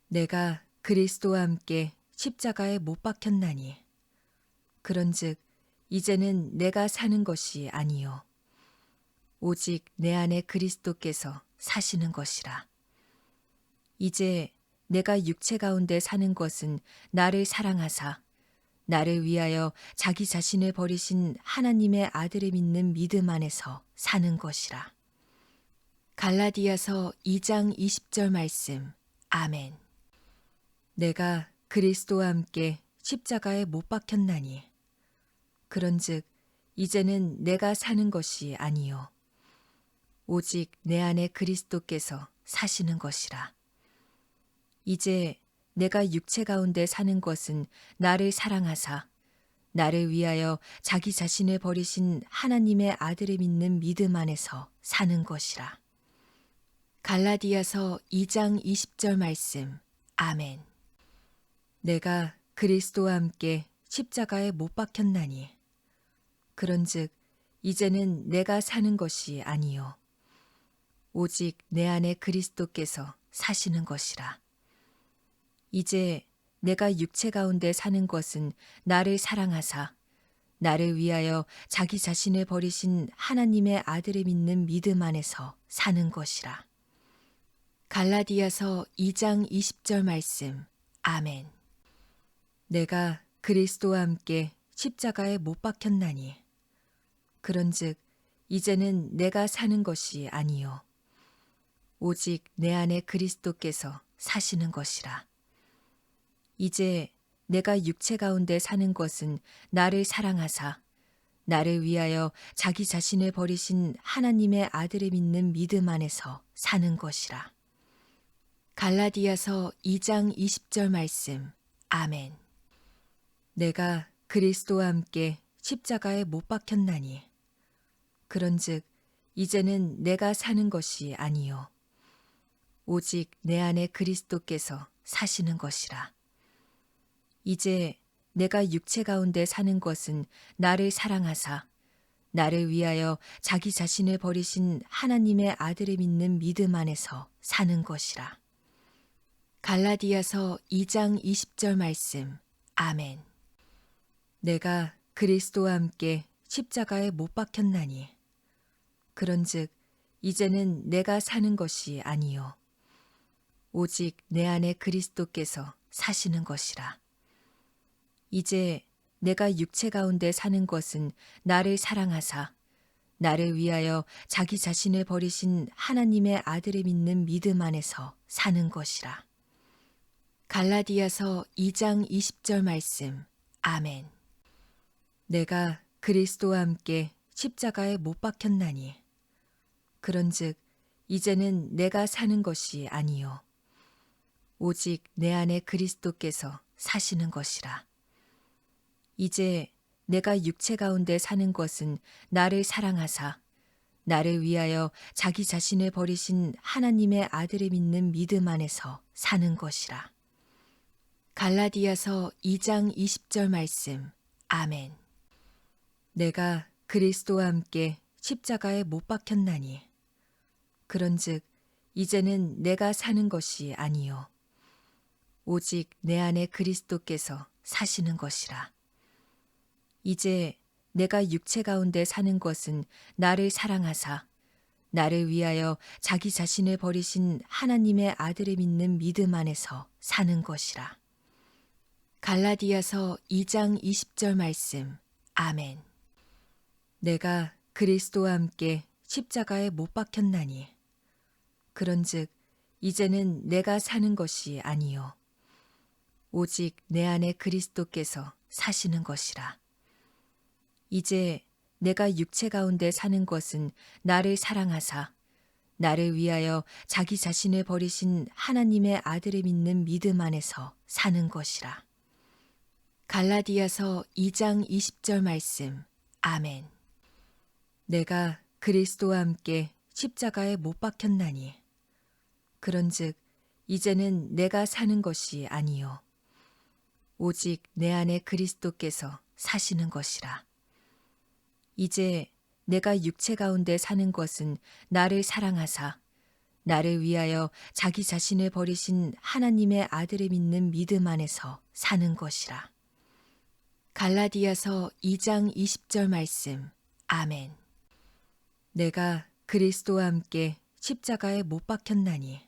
내가 그리스도와 함께 십자가에 못 박혔나니 그런즉 이제는 내가 사는 것이 아니요 오직 내 안에 그리스도께서 사시는 것이라. 이제 내가 육체 가운데 사는 것은 나를 사랑하사 나를 위하여 자기 자신을 버리신 하나님의 아들을 믿는 믿음 안에서 사는 것이라. 갈라디아서 2장 20절 말씀. 아멘. 내가 그리스도와 함께 십자가에 못 박혔나니 그런즉 이제는 내가 사는 것이 아니요 오직 내 안에 그리스도께서 사시는 것이라. 이제 내가 육체 가운데 사는 것은 나를 사랑하사 나를 위하여 자기 자신을 버리신 하나님의 아들을 믿는 믿음 안에서 사는 것이라. 갈라디아서 2장 20절 말씀. 아멘. 내가 그리스도와 함께 십자가에 못 박혔나니 그런즉 이제는 내가 사는 것이 아니요 오직 내 안에 그리스도께서 사시는 것이라. 이제 내가 육체 가운데 사는 것은 나를 사랑하사 나를 위하여 자기 자신을 버리신 하나님의 아들을 믿는 믿음 안에서 사는 것이라. 갈라디아서 2장 20절 말씀. 아멘. 내가 그리스도와 함께 십자가에 못 박혔나니 그런즉 이제는 내가 사는 것이 아니요 오직 내 안에 그리스도께서 사시는 것이라. 이제 내가 육체 가운데 사는 것은 나를 사랑하사 나를 위하여 자기 자신을 버리신 하나님의 아들을 믿는 믿음 안에서 사는 것이라. 갈라디아서 2장 20절 말씀. 아멘. 내가 그리스도와 함께 십자가에 못 박혔나니 그런즉 이제는 내가 사는 것이 아니요 오직 내 안에 그리스도께서 사시는 것이라. 이제 내가 육체 가운데 사는 것은 나를 사랑하사 나를 위하여 자기 자신을 버리신 하나님의 아들을 믿는 믿음 안에서 사는 것이라. 갈라디아서 2장 20절 말씀. 아멘. 내가 그리스도와 함께 십자가에 못 박혔나니 그런즉 이제는 내가 사는 것이 아니요 오직 내 안에 그리스도께서 사시는 것이라. 이제 내가 육체 가운데 사는 것은 나를 사랑하사 나를 위하여 자기 자신을 버리신 하나님의 아들을 믿는 믿음 안에서 사는 것이라. 갈라디아서 2장 20절 말씀. 아멘. 내가 그리스도와 함께 십자가에 못 박혔나니 그런즉 이제는 내가 사는 것이 아니요 오직 내 안에 그리스도께서 사시는 것이라. 이제 내가 육체 가운데 사는 것은 나를 사랑하사 나를 위하여 자기 자신을 버리신 하나님의 아들을 믿는 믿음 안에서 사는 것이라. 갈라디아서 2장 20절 말씀. 아멘. 내가 그리스도와 함께 십자가에 못 박혔나니 그런즉 이제는 내가 사는 것이 아니요 오직 내 안에 그리스도께서 사시는 것이라. 이제 내가 육체 가운데 사는 것은 나를 사랑하사 나를 위하여 자기 자신을 버리신 하나님의 아들을 믿는 믿음 안에서 사는 것이라. 갈라디아서 2장 20절 말씀. 아멘. 내가 그리스도와 함께 십자가에 못 박혔나니 그런즉 이제는 내가 사는 것이 아니요 오직 내 안에 그리스도께서 사시는 것이라. 이제 내가 육체 가운데 사는 것은 나를 사랑하사 나를 위하여 자기 자신을 버리신 하나님의 아들을 믿는 믿음 안에서 사는 것이라. 갈라디아서 2장 20절 말씀. 아멘. 내가 그리스도와 함께 십자가에 못 박혔나니 그런즉 이제는 내가 사는 것이 아니요 오직 내 안에 그리스도께서 사시는 것이라. 이제 내가 육체 가운데 사는 것은 나를 사랑하사 나를 위하여 자기 자신을 버리신 하나님의 아들을 믿는 믿음 안에서 사는 것이라. 갈라디아서 2장 20절 말씀. 아멘. 내가 그리스도와 함께 십자가에 못 박혔나니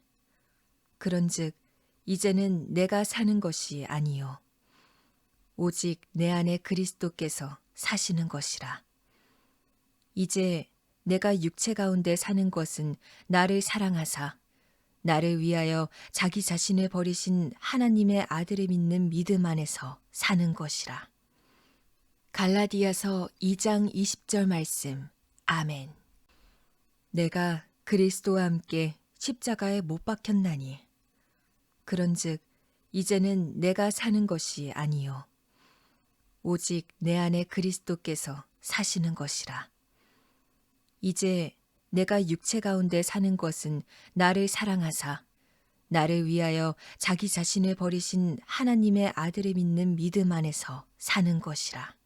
그런즉 이제는 내가 사는 것이 아니요 오직 내 안에 그리스도께서 사시는 것이라. 이제 내가 육체 가운데 사는 것은 나를 사랑하사 나를 위하여 자기 자신을 버리신 하나님의 아들을 믿는 믿음 안에서 사는 것이라. 갈라디아서 2장 20절 말씀. 아멘. 내가 그리스도와 함께 십자가에 못 박혔나니 그런즉 이제는 내가 사는 것이 아니요 오직 내 안에 그리스도께서 사시는 것이라. 이제 내가 육체 가운데 사는 것은 나를 사랑하사 나를 위하여 자기 자신을 버리신 하나님의 아들을 믿는 믿음 안에서 사는 것이라.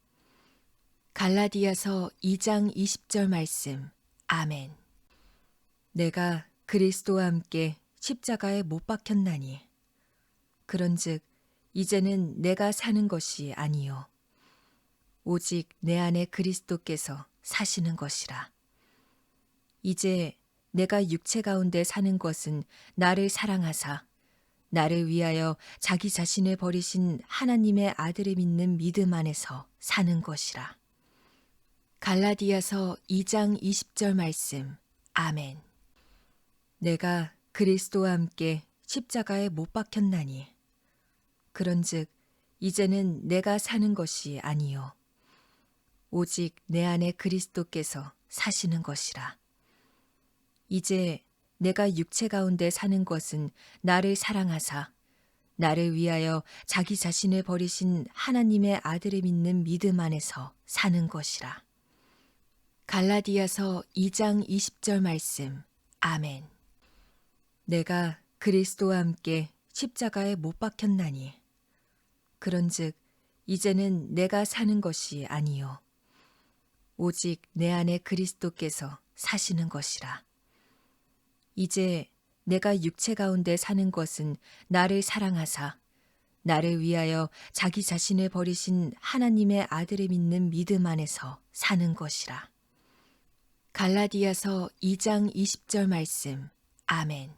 갈라디아서 2장 20절 말씀. 아멘. 내가 그리스도와 함께 십자가에 못 박혔나니 그런즉 이제는 내가 사는 것이 아니요 오직 내 안에 그리스도께서 사시는 것이라. 이제 내가 육체 가운데 사는 것은 나를 사랑하사 나를 위하여 자기 자신을 버리신 하나님의 아들을 믿는 믿음 안에서 사는 것이라. 갈라디아서 2장 20절 말씀. 아멘. 내가 그리스도와 함께 십자가에 못 박혔나니 그런즉 이제는 내가 사는 것이 아니요 오직 내 안에 그리스도께서 사시는 것이라. 이제 내가 육체 가운데 사는 것은 나를 사랑하사 나를 위하여 자기 자신을 버리신 하나님의 아들을 믿는 믿음 안에서 사는 것이라. 갈라디아서 2장 20절 말씀. 아멘. 내가 그리스도와 함께 십자가에 못 박혔나니 그런즉 이제는 내가 사는 것이 아니요 오직 내 안에 그리스도께서 사시는 것이라. 이제 내가 육체 가운데 사는 것은 나를 사랑하사 나를 위하여 자기 자신을 버리신 하나님의 아들을 믿는 믿음 안에서 사는 것이라. 갈라디아서 2장 20절 말씀. 아멘.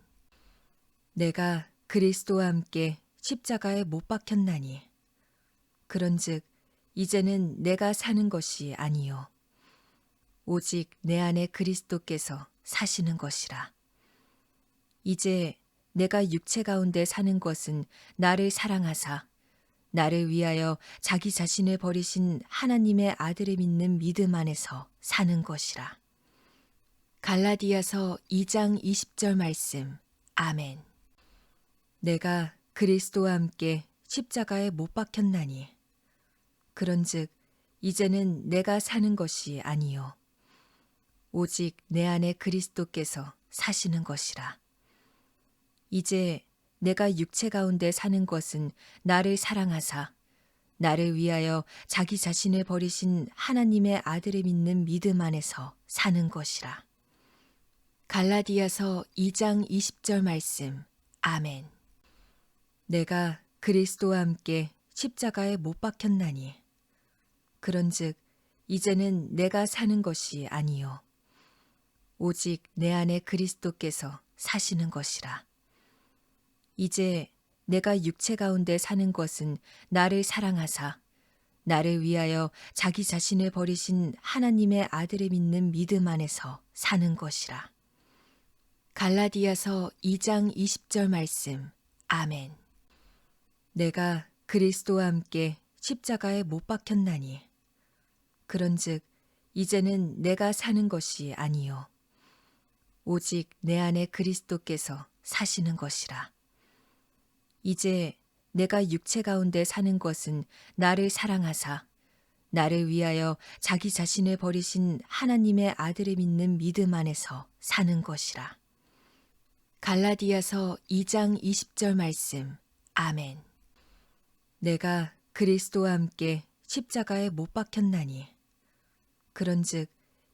내가 그리스도와 함께 십자가에 못 박혔나니 그런즉 이제는 내가 사는 것이 아니요 오직 내 안에 그리스도께서 사시는 것이라. 이제 내가 육체 가운데 사는 것은 나를 사랑하사 나를 위하여 자기 자신을 버리신 하나님의 아들을 믿는 믿음 안에서 사는 것이라. 갈라디아서 2장 20절 말씀. 아멘. 내가 그리스도와 함께 십자가에 못 박혔나니 그런즉 이제는 내가 사는 것이 아니요 오직 내 안에 그리스도께서 사시는 것이라. 이제 내가 육체 가운데 사는 것은 나를 사랑하사 나를 위하여 자기 자신을 버리신 하나님의 아들을 믿는 믿음 안에서 사는 것이라. 갈라디아서 2장 20절 말씀. 아멘. 내가 그리스도와 함께 십자가에 못 박혔나니 그런즉 이제는 내가 사는 것이 아니요 오직 내 안에 그리스도께서 사시는 것이라. 이제 내가 육체 가운데 사는 것은 나를 사랑하사 나를 위하여 자기 자신을 버리신 하나님의 아들을 믿는 믿음 안에서 사는 것이라. 갈라디아서 2장 20절 말씀. 아멘. 내가 그리스도와 함께 십자가에 못 박혔나니 그런즉 이제는 내가 사는 것이 아니요 오직 내 안에 그리스도께서 사시는 것이라. 이제 내가 육체 가운데 사는 것은 나를 사랑하사 나를 위하여 자기 자신을 버리신 하나님의 아들을 믿는 믿음 안에서 사는 것이라. 갈라디아서 2장 20절 말씀. 아멘. 내가 그리스도와 함께 십자가에 못 박혔나니 그런즉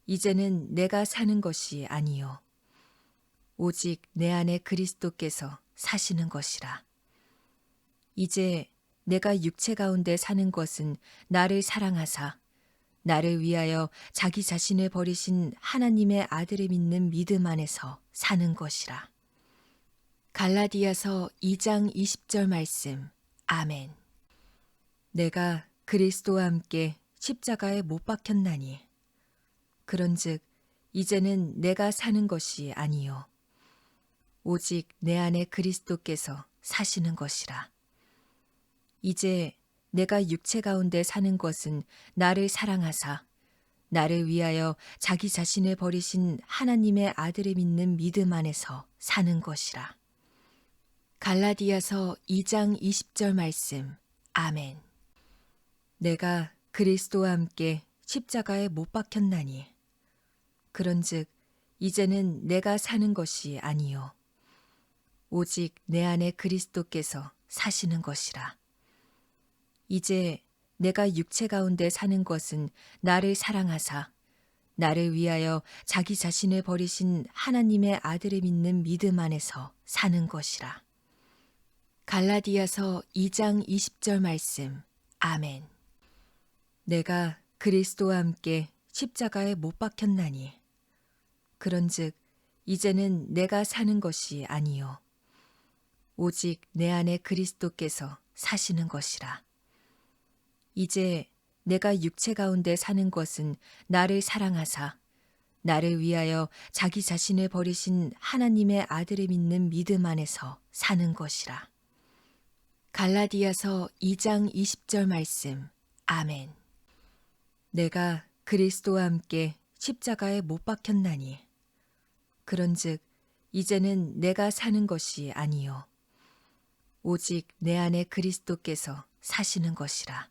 이제는 내가 사는 것이 아니요 오직 내 안에 그리스도께서 사시는 것이라. 이제 내가 육체 가운데 사는 것은 나를 사랑하사 나를 위하여 자기 자신을 버리신 하나님의 아들을 믿는 믿음 안에서 사는 것이라. 갈라디아서 2장 20절 말씀. 아멘. 내가 그리스도와 함께 십자가에 못 박혔나니 그런즉 이제는 내가 사는 것이 아니요 오직 내 안에 그리스도께서 사시는 것이라. 이제 내가 육체 가운데 사는 것은 나를 사랑하사 나를 위하여 자기 자신을 버리신 하나님의 아들을 믿는 믿음 안에서 사는 것이라. 갈라디아서 2장 20절 말씀. 아멘. 내가 그리스도와 함께 십자가에 못 박혔나니 그런즉 이제는 내가 사는 것이 아니요 오직 내 안에 그리스도께서 사시는 것이라. 이제 내가 육체 가운데 사는 것은 나를 사랑하사 나를 위하여 자기 자신을 버리신 하나님의 아들을 믿는 믿음 안에서 사는 것이라. 갈라디아서 2장 20절 말씀. 아멘. 내가 그리스도와 함께 십자가에 못 박혔나니 그런즉 이제는 내가 사는 것이 아니요 오직 내 안에 그리스도께서 사시는 것이라. 이제 내가 육체 가운데 사는 것은 나를 사랑하사 나를 위하여 자기 자신을 버리신 하나님의 아들을 믿는 믿음 안에서 사는 것이라. 갈라디아서 2장 20절 말씀. 아멘. 내가 그리스도와 함께 십자가에 못 박혔나니 그런즉 이제는 내가 사는 것이 아니요 오직 내 안에 그리스도께서 사시는 것이라.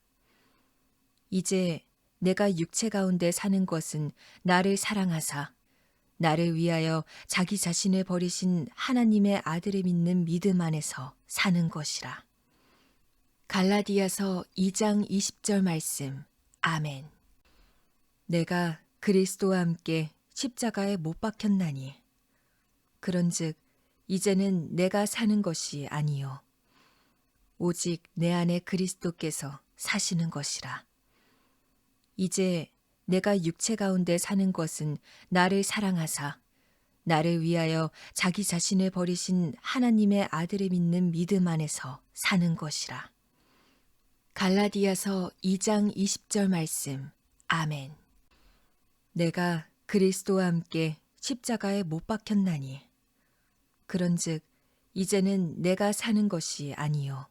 이제 내가 육체 가운데 사는 것은 나를 사랑하사 나를 위하여 자기 자신을 버리신 하나님의 아들을 믿는 믿음 안에서 사는 것이라. 갈라디아서 2장 20절 말씀. 아멘. 내가 그리스도와 함께 십자가에 못 박혔나니 그런즉 이제는 내가 사는 것이 아니요 오직 내 안에 그리스도께서 사시는 것이라. 이제 내가 육체 가운데 사는 것은 나를 사랑하사 나를 위하여 자기 자신을 버리신 하나님의 아들을 믿는 믿음 안에서 사는 것이라. 갈라디아서 2장 20절 말씀. 아멘. 내가 그리스도와 함께 십자가에 못 박혔나니 그런즉 이제는 내가 사는 것이 아니요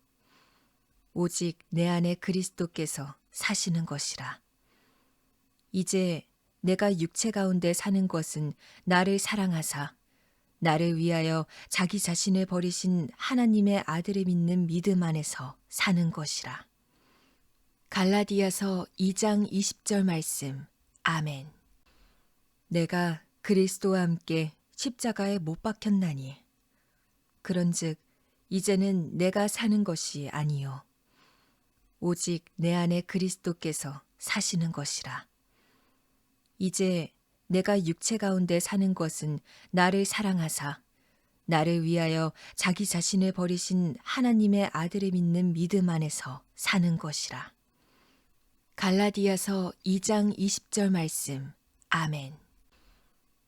오직 내 안에 그리스도께서 사시는 것이라. 이제 내가 육체 가운데 사는 것은 나를 사랑하사 나를 위하여 자기 자신을 버리신 하나님의 아들을 믿는 믿음 안에서 사는 것이라. 갈라디아서 2장 20절 말씀. 아멘. 내가 그리스도와 함께 십자가에 못 박혔나니 그런즉 이제는 내가 사는 것이 아니요 오직 내 안에 그리스도께서 사시는 것이라. 이제 내가 육체 가운데 사는 것은 나를 사랑하사 나를 위하여 자기 자신을 버리신 하나님의 아들을 믿는 믿음 안에서 사는 것이라. 갈라디아서 2장 20절 말씀. 아멘.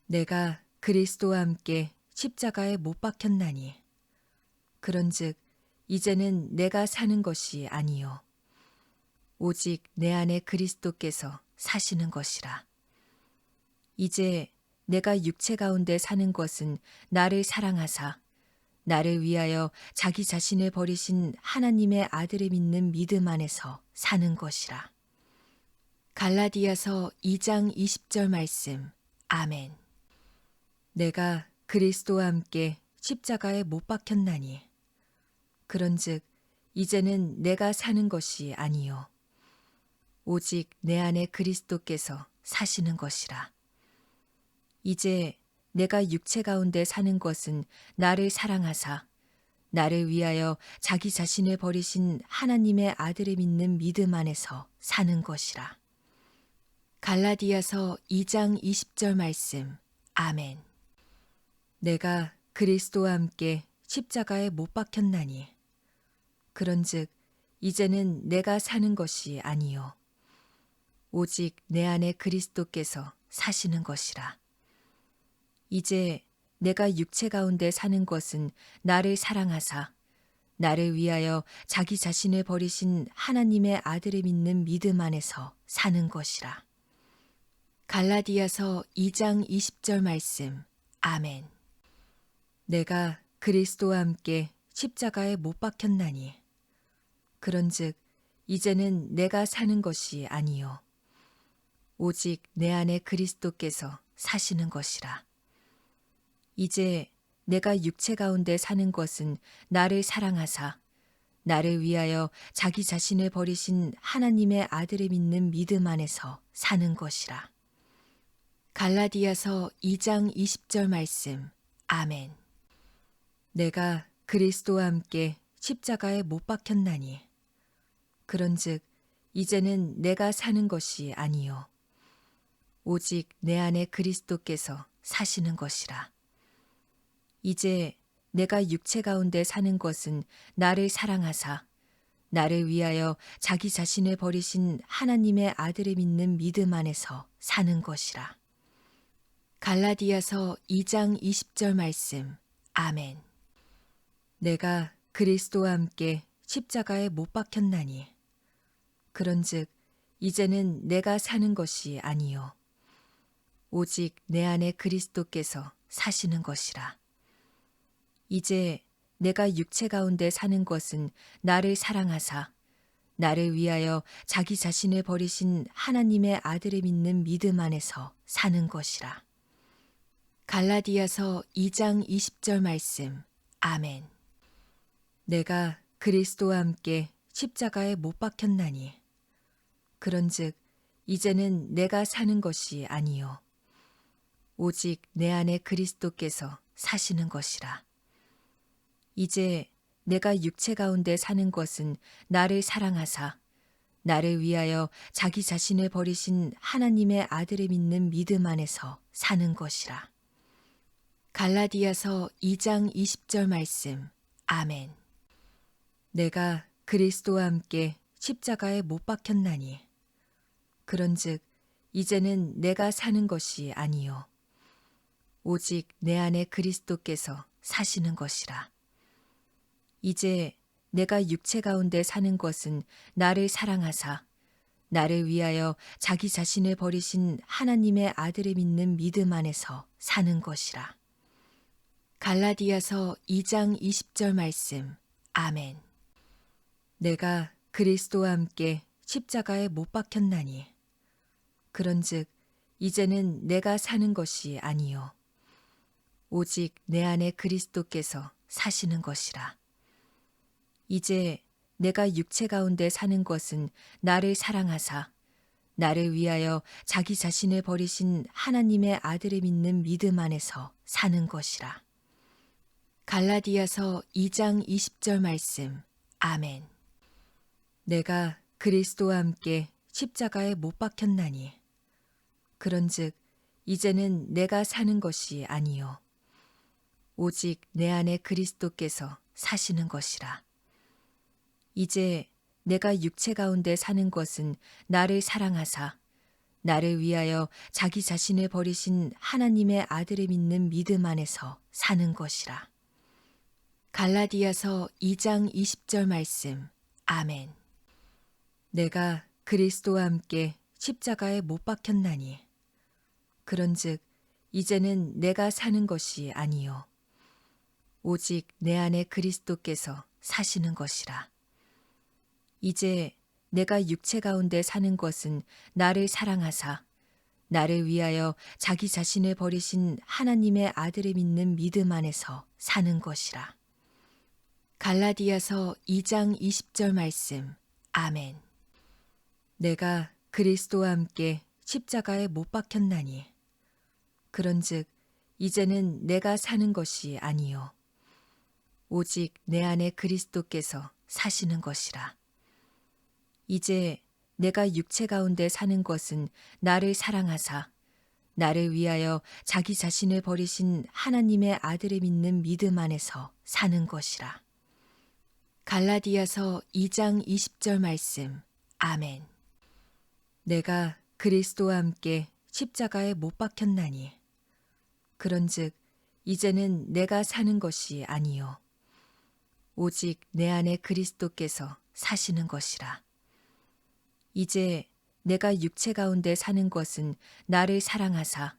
내가 그리스도와 함께 십자가에 못 박혔나니 그런즉 이제는 내가 사는 것이 아니요 오직 내 안에 그리스도께서 사시는 것이라. 이제 내가 육체 가운데 사는 것은 나를 사랑하사 나를 위하여 자기 자신을 버리신 하나님의 아들을 믿는 믿음 안에서 사는 것이라. 갈라디아서 2장 20절 말씀. 아멘. 내가 그리스도와 함께 십자가에 못 박혔나니 그런즉 이제는 내가 사는 것이 아니요 오직 내 안에 그리스도께서 사시는 것이라. 이제 내가 육체 가운데 사는 것은 나를 사랑하사 나를 위하여 자기 자신을 버리신 하나님의 아들을 믿는 믿음 안에서 사는 것이라. 갈라디아서 2장 20절 말씀. 아멘. 내가 그리스도와 함께 십자가에 못 박혔나니 그런즉 이제는 내가 사는 것이 아니요 오직 내 안에 그리스도께서 사시는 것이라. 이제 내가 육체 가운데 사는 것은 나를 사랑하사 나를 위하여 자기 자신을 버리신 하나님의 아들을 믿는 믿음 안에서 사는 것이라. 갈라디아서 2장 20절 말씀. 아멘. 내가 그리스도와 함께 십자가에 못 박혔나니 그런즉 이제는 내가 사는 것이 아니요 오직 내 안에 그리스도께서 사시는 것이라. 이제 내가 육체 가운데 사는 것은 나를 사랑하사 나를 위하여 자기 자신을 버리신 하나님의 아들을 믿는 믿음 안에서 사는 것이라. 갈라디아서 2장 20절 말씀. 아멘. 내가 그리스도와 함께 십자가에 못 박혔나니 그런즉 이제는 내가 사는 것이 아니요 오직 내 안에 그리스도께서 사시는 것이라. 이제 내가 육체 가운데 사는 것은 나를 사랑하사 나를 위하여 자기 자신을 버리신 하나님의 아들을 믿는 믿음 안에서 사는 것이라. 갈라디아서 2장 20절 말씀. 아멘. 내가 그리스도와 함께 십자가에 못 박혔나니 그런즉 이제는 내가 사는 것이 아니요 오직 내 안에 그리스도께서 사시는 것이라. 이제 내가 육체 가운데 사는 것은 나를 사랑하사 나를 위하여 자기 자신을 버리신 하나님의 아들을 믿는 믿음 안에서 사는 것이라. 갈라디아서 2장 20절 말씀. 아멘. 내가 그리스도와 함께 십자가에 못 박혔나니 그런즉 이제는 내가 사는 것이 아니요 오직 내 안에 그리스도께서 사시는 것이라. 이제 내가 육체 가운데 사는 것은 나를 사랑하사 나를 위하여 자기 자신을 버리신 하나님의 아들을 믿는 믿음 안에서 사는 것이라. 갈라디아서 2장 20절 말씀. 아멘. 내가 그리스도와 함께 십자가에 못 박혔나니 그런즉 이제는 내가 사는 것이 아니요 오직 내 안에 그리스도께서 사시는 것이라. 이제 내가 육체 가운데 사는 것은 나를 사랑하사 나를 위하여 자기 자신을 버리신 하나님의 아들을 믿는 믿음 안에서 사는 것이라. 갈라디아서 2장 20절 말씀. 아멘. 내가 그리스도와 함께 십자가에 못 박혔나니 그런즉 이제는 내가 사는 것이 아니요 오직 내 안에 그리스도께서 사시는 것이라. 이제 내가 육체 가운데 사는 것은 나를 사랑하사 나를 위하여 자기 자신을 버리신 하나님의 아들을 믿는 믿음 안에서 사는 것이라. 갈라디아서 2장 20절 말씀. 아멘. 내가 그리스도와 함께 십자가에 못 박혔나니 그런즉 이제는 내가 사는 것이 아니요 오직 내 안에 그리스도께서 사시는 것이라. 이제 내가 육체 가운데 사는 것은 나를 사랑하사 나를 위하여 자기 자신을 버리신 하나님의 아들을 믿는 믿음 안에서 사는 것이라. 갈라디아서 2장 20절 말씀. 아멘. 내가 그리스도와 함께 십자가에 못 박혔나니 그런즉 이제는 내가 사는 것이 아니요 오직 내 안에 그리스도께서 사시는 것이라. 이제 내가 육체 가운데 사는 것은 나를 사랑하사 나를 위하여 자기 자신을 버리신 하나님의 아들을 믿는 믿음 안에서 사는 것이라. 갈라디아서 2장 20절 말씀. 아멘. 내가 그리스도와 함께 십자가에 못 박혔나니 그런즉 이제는 내가 사는 것이 아니요 오직 내 안에 그리스도께서 사시는 것이라. 이제 내가 육체 가운데 사는 것은 나를 사랑하사 나를 위하여 자기 자신을 버리신 하나님의 아들을 믿는 믿음 안에서 사는 것이라. 갈라디아서 2장 20절 말씀. 아멘. 내가 그리스도와 함께 십자가에 못 박혔나니 그런즉 이제는 내가 사는 것이 아니요 오직 내 안에 그리스도께서 사시는 것이라. 이제 내가 육체 가운데 사는 것은 나를 사랑하사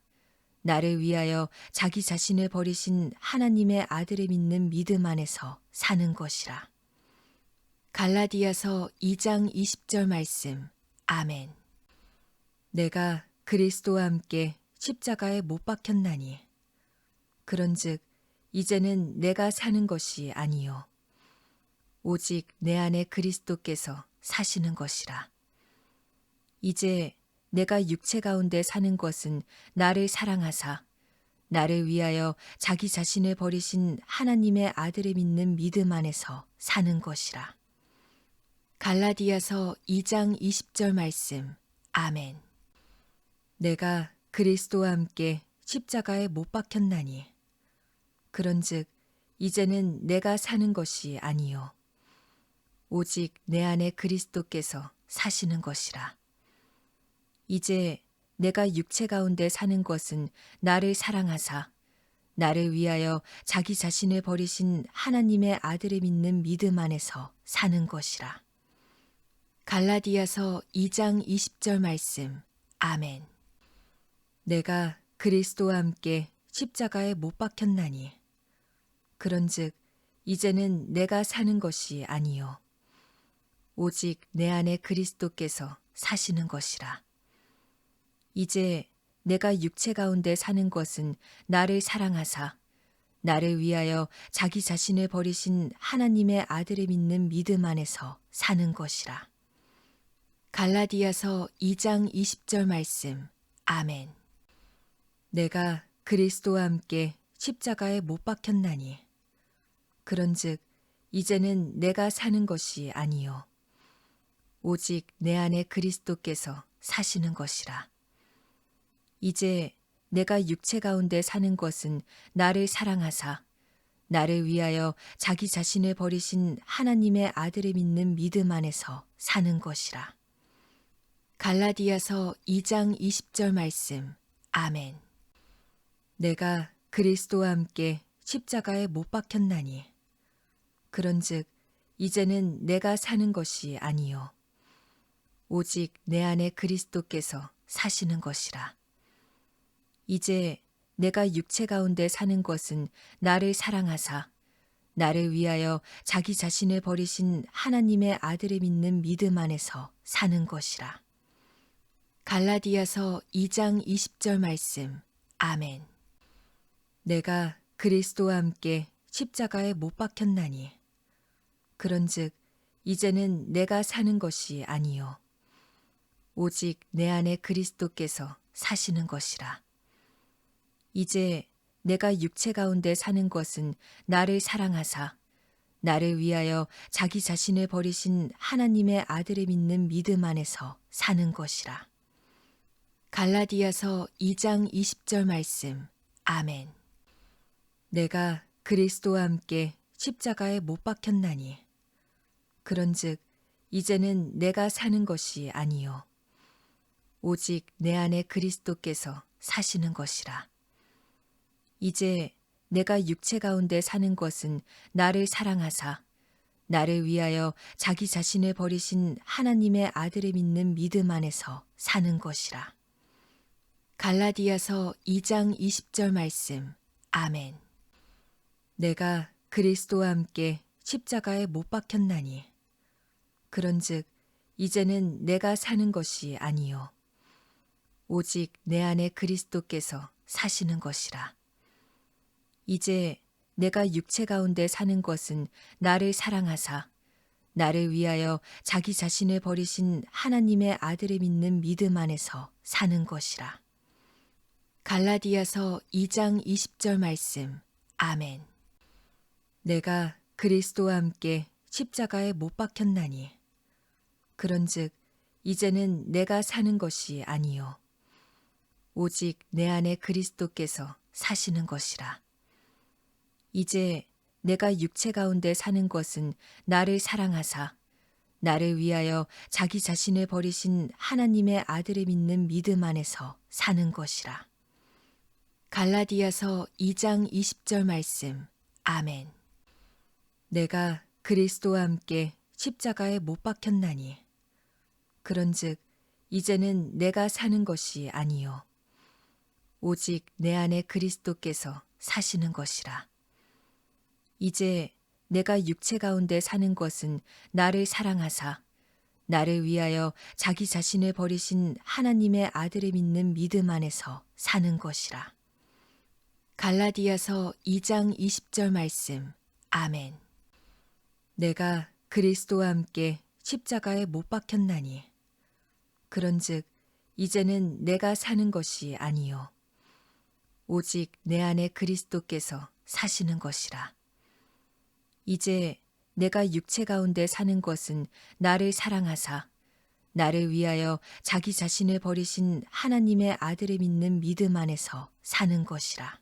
나를 위하여 자기 자신을 버리신 하나님의 아들을 믿는 믿음 안에서 사는 것이라. 갈라디아서 2장 20절 말씀. 아멘. 내가 그리스도와 함께 십자가에 못 박혔나니 그런즉 이제는 내가 사는 것이 아니요 오직 내 안에 그리스도께서 사시는 것이라. 이제 내가 육체 가운데 사는 것은 나를 사랑하사 나를 위하여 자기 자신을 버리신 하나님의 아들을 믿는 믿음 안에서 사는 것이라. 갈라디아서 2장 20절 말씀. 아멘. 내가 그리스도와 함께 십자가에 못 박혔나니 그런즉 이제는 내가 사는 것이 아니요 오직 내 안에 그리스도께서 사시는 것이라. 이제 내가 육체 가운데 사는 것은 나를 사랑하사 나를 위하여 자기 자신을 버리신 하나님의 아들을 믿는 믿음 안에서 사는 것이라. 갈라디아서 2장 20절 말씀. 아멘. 내가 그리스도와 함께 십자가에 못 박혔나니 그런즉 이제는 내가 사는 것이 아니요 오직 내 안에 그리스도께서 사시는 것이라. 이제 내가 육체 가운데 사는 것은 나를 사랑하사 나를 위하여 자기 자신을 버리신 하나님의 아들을 믿는 믿음 안에서 사는 것이라. 갈라디아서 2장 20절 말씀. 아멘. 내가 그리스도와 함께 십자가에 못 박혔나니 그런즉 이제는 내가 사는 것이 아니요 오직 내 안에 그리스도께서 사시는 것이라. 이제 내가 육체 가운데 사는 것은 나를 사랑하사 나를 위하여 자기 자신을 버리신 하나님의 아들을 믿는 믿음 안에서 사는 것이라. 갈라디아서 2장 20절 말씀. 아멘. 내가 그리스도와 함께 십자가에 못 박혔나니 그런즉 이제는 내가 사는 것이 아니요 오직 내 안에 그리스도께서 사시는 것이라. 이제 내가 육체 가운데 사는 것은 나를 사랑하사 나를 위하여 자기 자신을 버리신 하나님의 아들을 믿는 믿음 안에서 사는 것이라. 갈라디아서 2장 20절 말씀. 아멘. 내가 그리스도와 함께 십자가에 못 박혔나니 그런즉 이제는 내가 사는 것이 아니요 오직 내 안에 그리스도께서 사시는 것이라. 이제 내가 육체 가운데 사는 것은 나를 사랑하사 나를 위하여 자기 자신을 버리신 하나님의 아들을 믿는 믿음 안에서 사는 것이라. 갈라디아서 2장 20절 말씀. 아멘. 내가 그리스도와 함께 십자가에 못 박혔나니 그런즉 이제는 내가 사는 것이 아니요 오직 내 안에 그리스도께서 사시는 것이라. 이제 내가 육체 가운데 사는 것은 나를 사랑하사 나를 위하여 자기 자신을 버리신 하나님의 아들을 믿는 믿음 안에서 사는 것이라. 갈라디아서 2장 20절 말씀. 아멘. 내가 그리스도와 함께 십자가에 못 박혔나니 그런즉 이제는 내가 사는 것이 아니요 오직 내 안에 그리스도께서 사시는 것이라. 이제 내가 육체 가운데 사는 것은 나를 사랑하사 나를 위하여 자기 자신을 버리신 하나님의 아들을 믿는 믿음 안에서 사는 것이라. 갈라디아서 2장 20절 말씀. 아멘. 내가 그리스도와 함께 십자가에 못 박혔나니 그런즉 이제는 내가 사는 것이 아니요 오직 내 안에 그리스도께서 사시는 것이라. 이제 내가 육체 가운데 사는 것은 나를 사랑하사 나를 위하여 자기 자신을 버리신 하나님의 아들을 믿는 믿음 안에서 사는 것이라. 갈라디아서 2장 20절 말씀. 아멘. 내가 그리스도와 함께 십자가에 못 박혔나니 그런즉 이제는 내가 사는 것이 아니요 오직 내 안에 그리스도께서 사시는 것이라. 이제 내가 육체 가운데 사는 것은 나를 사랑하사 나를 위하여 자기 자신을 버리신 하나님의 아들을 믿는 믿음 안에서 사는 것이라. 갈라디아서 2장 20절 말씀. 아멘. 내가 그리스도와 함께 십자가에 못 박혔나니 그런즉 이제는 내가 사는 것이 아니요 오직 내 안에 그리스도께서 사시는 것이라. 이제 내가 육체 가운데 사는 것은 나를 사랑하사 나를 위하여 자기 자신을 버리신 하나님의 아들을 믿는 믿음 안에서 사는 것이라.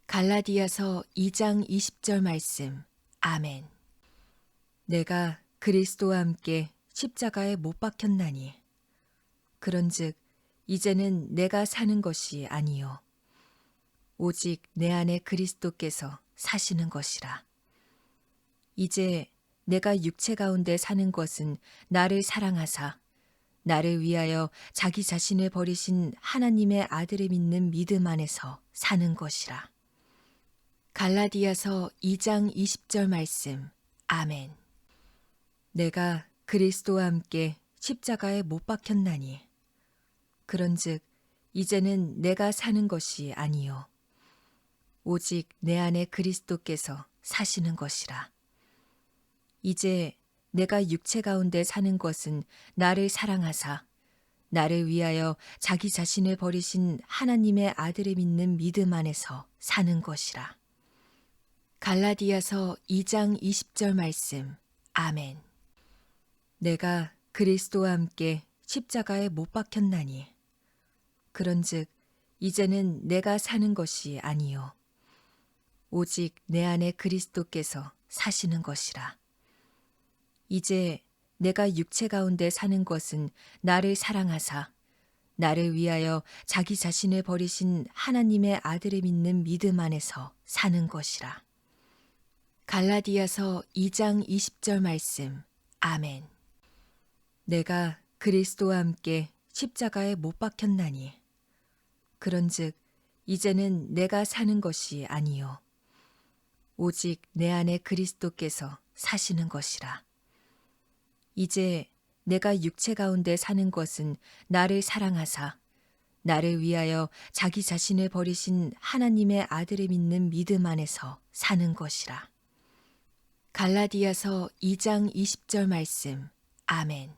갈라디아서 2장 20절 말씀. 아멘. 내가 그리스도와 함께 십자가에 못 박혔나니 그런즉 이제는 내가 사는 것이 아니요 오직 내 안에 그리스도께서 사시는 것이라. 이제 내가 육체 가운데 사는 것은 나를 사랑하사 나를 위하여 자기 자신을 버리신 하나님의 아들을 믿는 믿음 안에서 사는 것이라. 갈라디아서 2장 20절 말씀. 아멘. 내가 그리스도와 함께 십자가에 못 박혔나니 그런즉 이제는 내가 사는 것이 아니요 오직 내 안에 그리스도께서 사시는 것이라. 이제 내가 육체 가운데 사는 것은 나를 사랑하사 나를 위하여 자기 자신을 버리신 하나님의 아들을 믿는 믿음 안에서 사는 것이라. 갈라디아서 2장 20절 말씀. 아멘. 내가 그리스도와 함께 십자가에 못 박혔나니 그런즉 이제는 내가 사는 것이 아니요 오직 내 안에 그리스도께서 사시는 것이라. 이제 내가 육체 가운데 사는 것은 나를 사랑하사 나를 위하여 자기 자신을 버리신 하나님의 아들을 믿는 믿음 안에서 사는 것이라. 갈라디아서 2장 20절 말씀. 아멘. 내가 그리스도와 함께 십자가에 못 박혔나니 그런즉 이제는 내가 사는 것이 아니요 오직 내 안에 그리스도께서 사시는 것이라. 이제 내가 육체 가운데 사는 것은 나를 사랑하사 나를 위하여 자기 자신을 버리신 하나님의 아들을 믿는 믿음 안에서 사는 것이라. 갈라디아서 2장 20절 말씀. 아멘.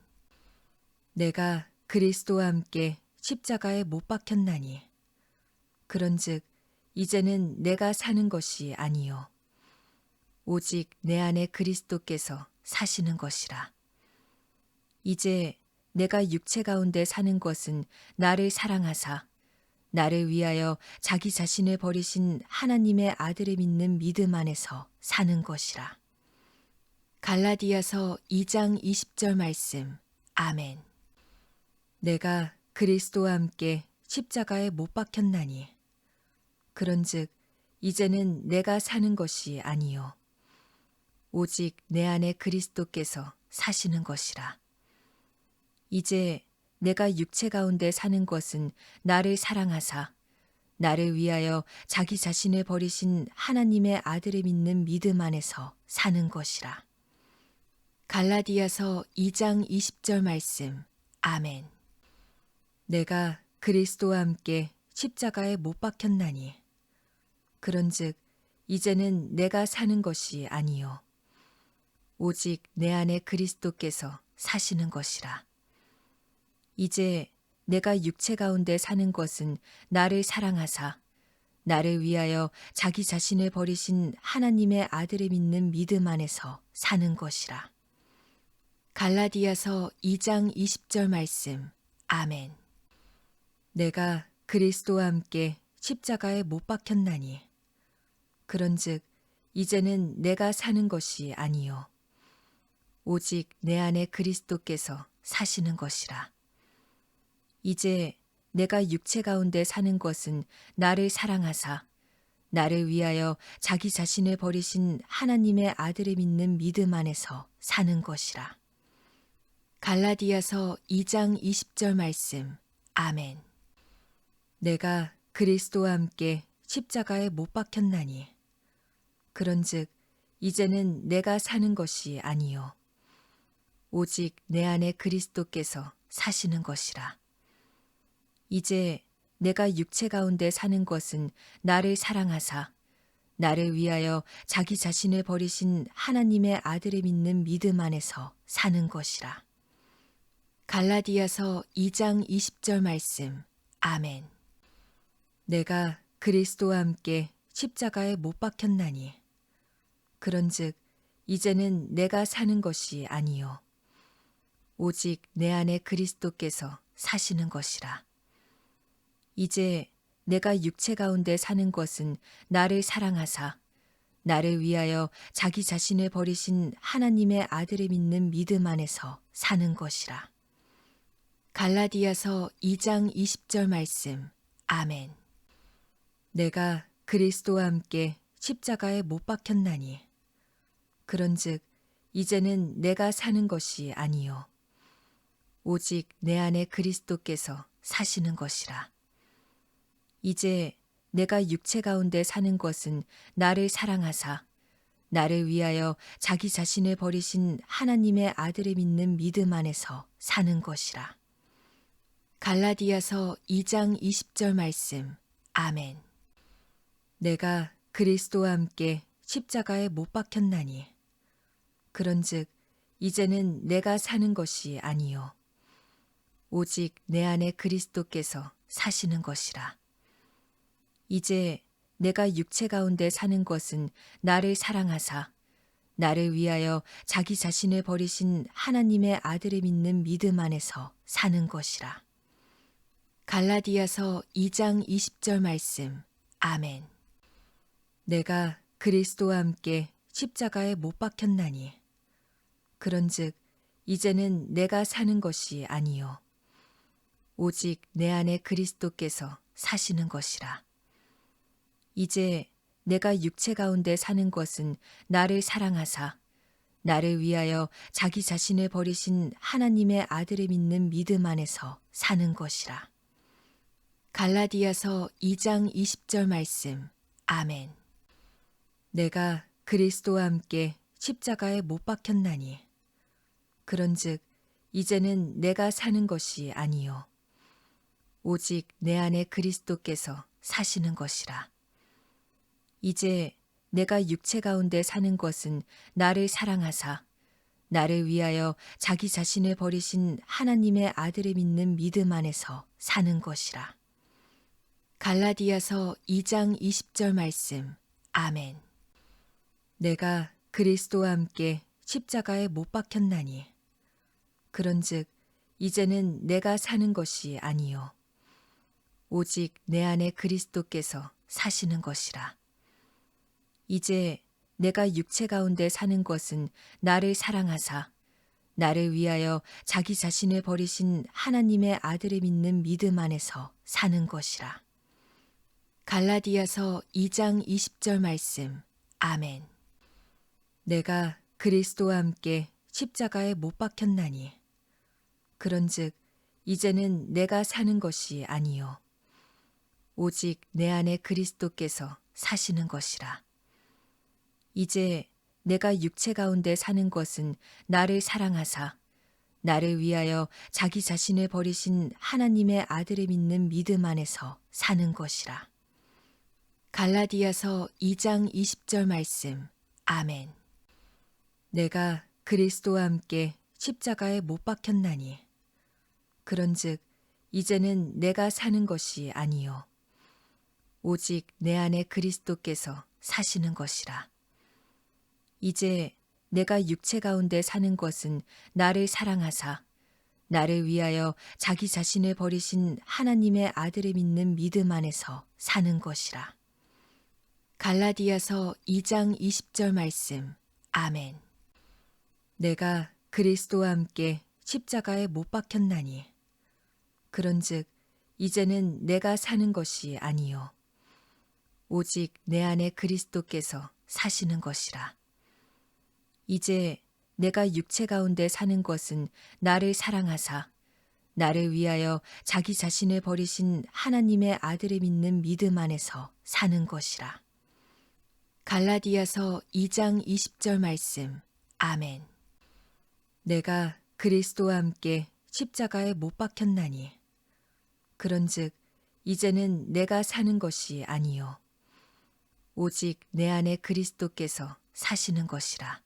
내가 그리스도와 함께 십자가에 못 박혔나니 그런즉 이제는 내가 사는 것이 아니요 오직 내 안에 그리스도께서 사시는 것이라. 이제 내가 육체 가운데 사는 것은 나를 사랑하사 나를 위하여 자기 자신을 버리신 하나님의 아들을 믿는 믿음 안에서 사는 것이라. 갈라디아서 2장 20절 말씀. 아멘. 내가 그리스도와 함께 십자가에 못 박혔나니 그런즉 이제는 내가 사는 것이 아니요 오직 내 안에 그리스도께서 사시는 것이라. 이제 내가 육체 가운데 사는 것은 나를 사랑하사 나를 위하여 자기 자신을 버리신 하나님의 아들을 믿는 믿음 안에서 사는 것이라. 갈라디아서 2장 20절 말씀. 아멘. 내가 그리스도와 함께 십자가에 못 박혔나니 그런즉 이제는 내가 사는 것이 아니요 오직 내 안에 그리스도께서 사시는 것이라. 이제 내가 육체 가운데 사는 것은 나를 사랑하사 나를 위하여 자기 자신을 버리신 하나님의 아들을 믿는 믿음 안에서 사는 것이라. 갈라디아서 2장 20절 말씀. 아멘. 내가 그리스도와 함께 십자가에 못 박혔나니 그런즉 이제는 내가 사는 것이 아니요 오직 내 안에 그리스도께서 사시는 것이라. 이제 내가 육체 가운데 사는 것은 나를 사랑하사 나를 위하여 자기 자신을 버리신 하나님의 아들을 믿는 믿음 안에서 사는 것이라. 갈라디아서 2장 20절 말씀. 아멘. 내가 그리스도와 함께 십자가에 못 박혔나니 그런즉 이제는 내가 사는 것이 아니요 오직 내 안에 그리스도께서 사시는 것이라. 이제 내가 육체 가운데 사는 것은 나를 사랑하사 나를 위하여 자기 자신을 버리신 하나님의 아들을 믿는 믿음 안에서 사는 것이라. 갈라디아서 2장 20절 말씀. 아멘. 내가 그리스도와 함께 십자가에 못 박혔나니 그런즉 이제는 내가 사는 것이 아니요 오직 내 안에 그리스도께서 사시는 것이라. 이제 내가 육체 가운데 사는 것은 나를 사랑하사 나를 위하여 자기 자신을 버리신 하나님의 아들을 믿는 믿음 안에서 사는 것이라. 갈라디아서 2장 20절 말씀. 아멘. 내가 그리스도와 함께 십자가에 못 박혔나니 그런즉 이제는 내가 사는 것이 아니요 오직 내 안에 그리스도께서 사시는 것이라. 이제 내가 육체 가운데 사는 것은 나를 사랑하사 나를 위하여 자기 자신을 버리신 하나님의 아들을 믿는 믿음 안에서 사는 것이라. 갈라디아서 2장 20절 말씀. 아멘. 내가 그리스도와 함께 십자가에 못 박혔나니 그런즉 이제는 내가 사는 것이 아니요 오직 내 안에 그리스도께서 사시는 것이라. 이제 내가 육체 가운데 사는 것은 나를 사랑하사 나를 위하여 자기 자신을 버리신 하나님의 아들을 믿는 믿음 안에서 사는 것이라. 갈라디아서 2장 20절 말씀. 아멘. 내가 그리스도와 함께 십자가에 못 박혔나니 그런즉 이제는 내가 사는 것이 아니요 오직 내 안에 그리스도께서 사시는 것이라. 이제 내가 육체 가운데 사는 것은 나를 사랑하사 나를 위하여 자기 자신을 버리신 하나님의 아들을 믿는 믿음 안에서 사는 것이라. 갈라디아서 2장 20절 말씀. 아멘. 내가 그리스도와 함께 십자가에 못 박혔나니 그런즉 이제는 내가 사는 것이 아니요 오직 내 안에 그리스도께서 사시는 것이라. 이제 내가 육체 가운데 사는 것은 나를 사랑하사 나를 위하여 자기 자신을 버리신 하나님의 아들을 믿는 믿음 안에서 사는 것이라. 갈라디아서 2장 20절 말씀. 아멘. 내가 그리스도와 함께 십자가에 못 박혔나니 그런즉 이제는 내가 사는 것이 아니요 오직 내 안에 그리스도께서 사시는 것이라. 이제 내가 육체 가운데 사는 것은 나를 사랑하사 나를 위하여 자기 자신을 버리신 하나님의 아들을 믿는 믿음 안에서 사는 것이라. 갈라디아서 2장 20절 말씀. 아멘. 내가 그리스도와 함께 십자가에 못 박혔나니 그런즉 이제는 내가 사는 것이 아니요 오직 내 안에 그리스도께서 사시는 것이라. 이제 내가 육체 가운데 사는 것은 나를 사랑하사 나를 위하여 자기 자신을 버리신 하나님의 아들을 믿는 믿음 안에서 사는 것이라. 갈라디아서 2장 20절 말씀. 아멘. 내가 그리스도와 함께 십자가에 못 박혔나니 그런즉 이제는 내가 사는 것이 아니요 오직 내 안에 그리스도께서 사시는 것이라. 이제 내가 육체 가운데 사는 것은 나를 사랑하사 나를 위하여 자기 자신을 버리신 하나님의 아들을 믿는 믿음 안에서 사는 것이라. 갈라디아서 2장 20절 말씀. 아멘. 내가 그리스도와 함께 십자가에 못 박혔나니 그런즉 이제는 내가 사는 것이 아니요 오직 내 안에 그리스도께서 사시는 것이라. 이제 내가 육체 가운데 사는 것은 나를 사랑하사 나를 위하여 자기 자신을 버리신 하나님의 아들을 믿는 믿음 안에서 사는 것이라. 갈라디아서 2장 20절 말씀. 아멘. 내가 그리스도와 함께 십자가에 못 박혔나니 그런즉 이제는 내가 사는 것이 아니요 오직 내 안에 그리스도께서 사시는 것이라.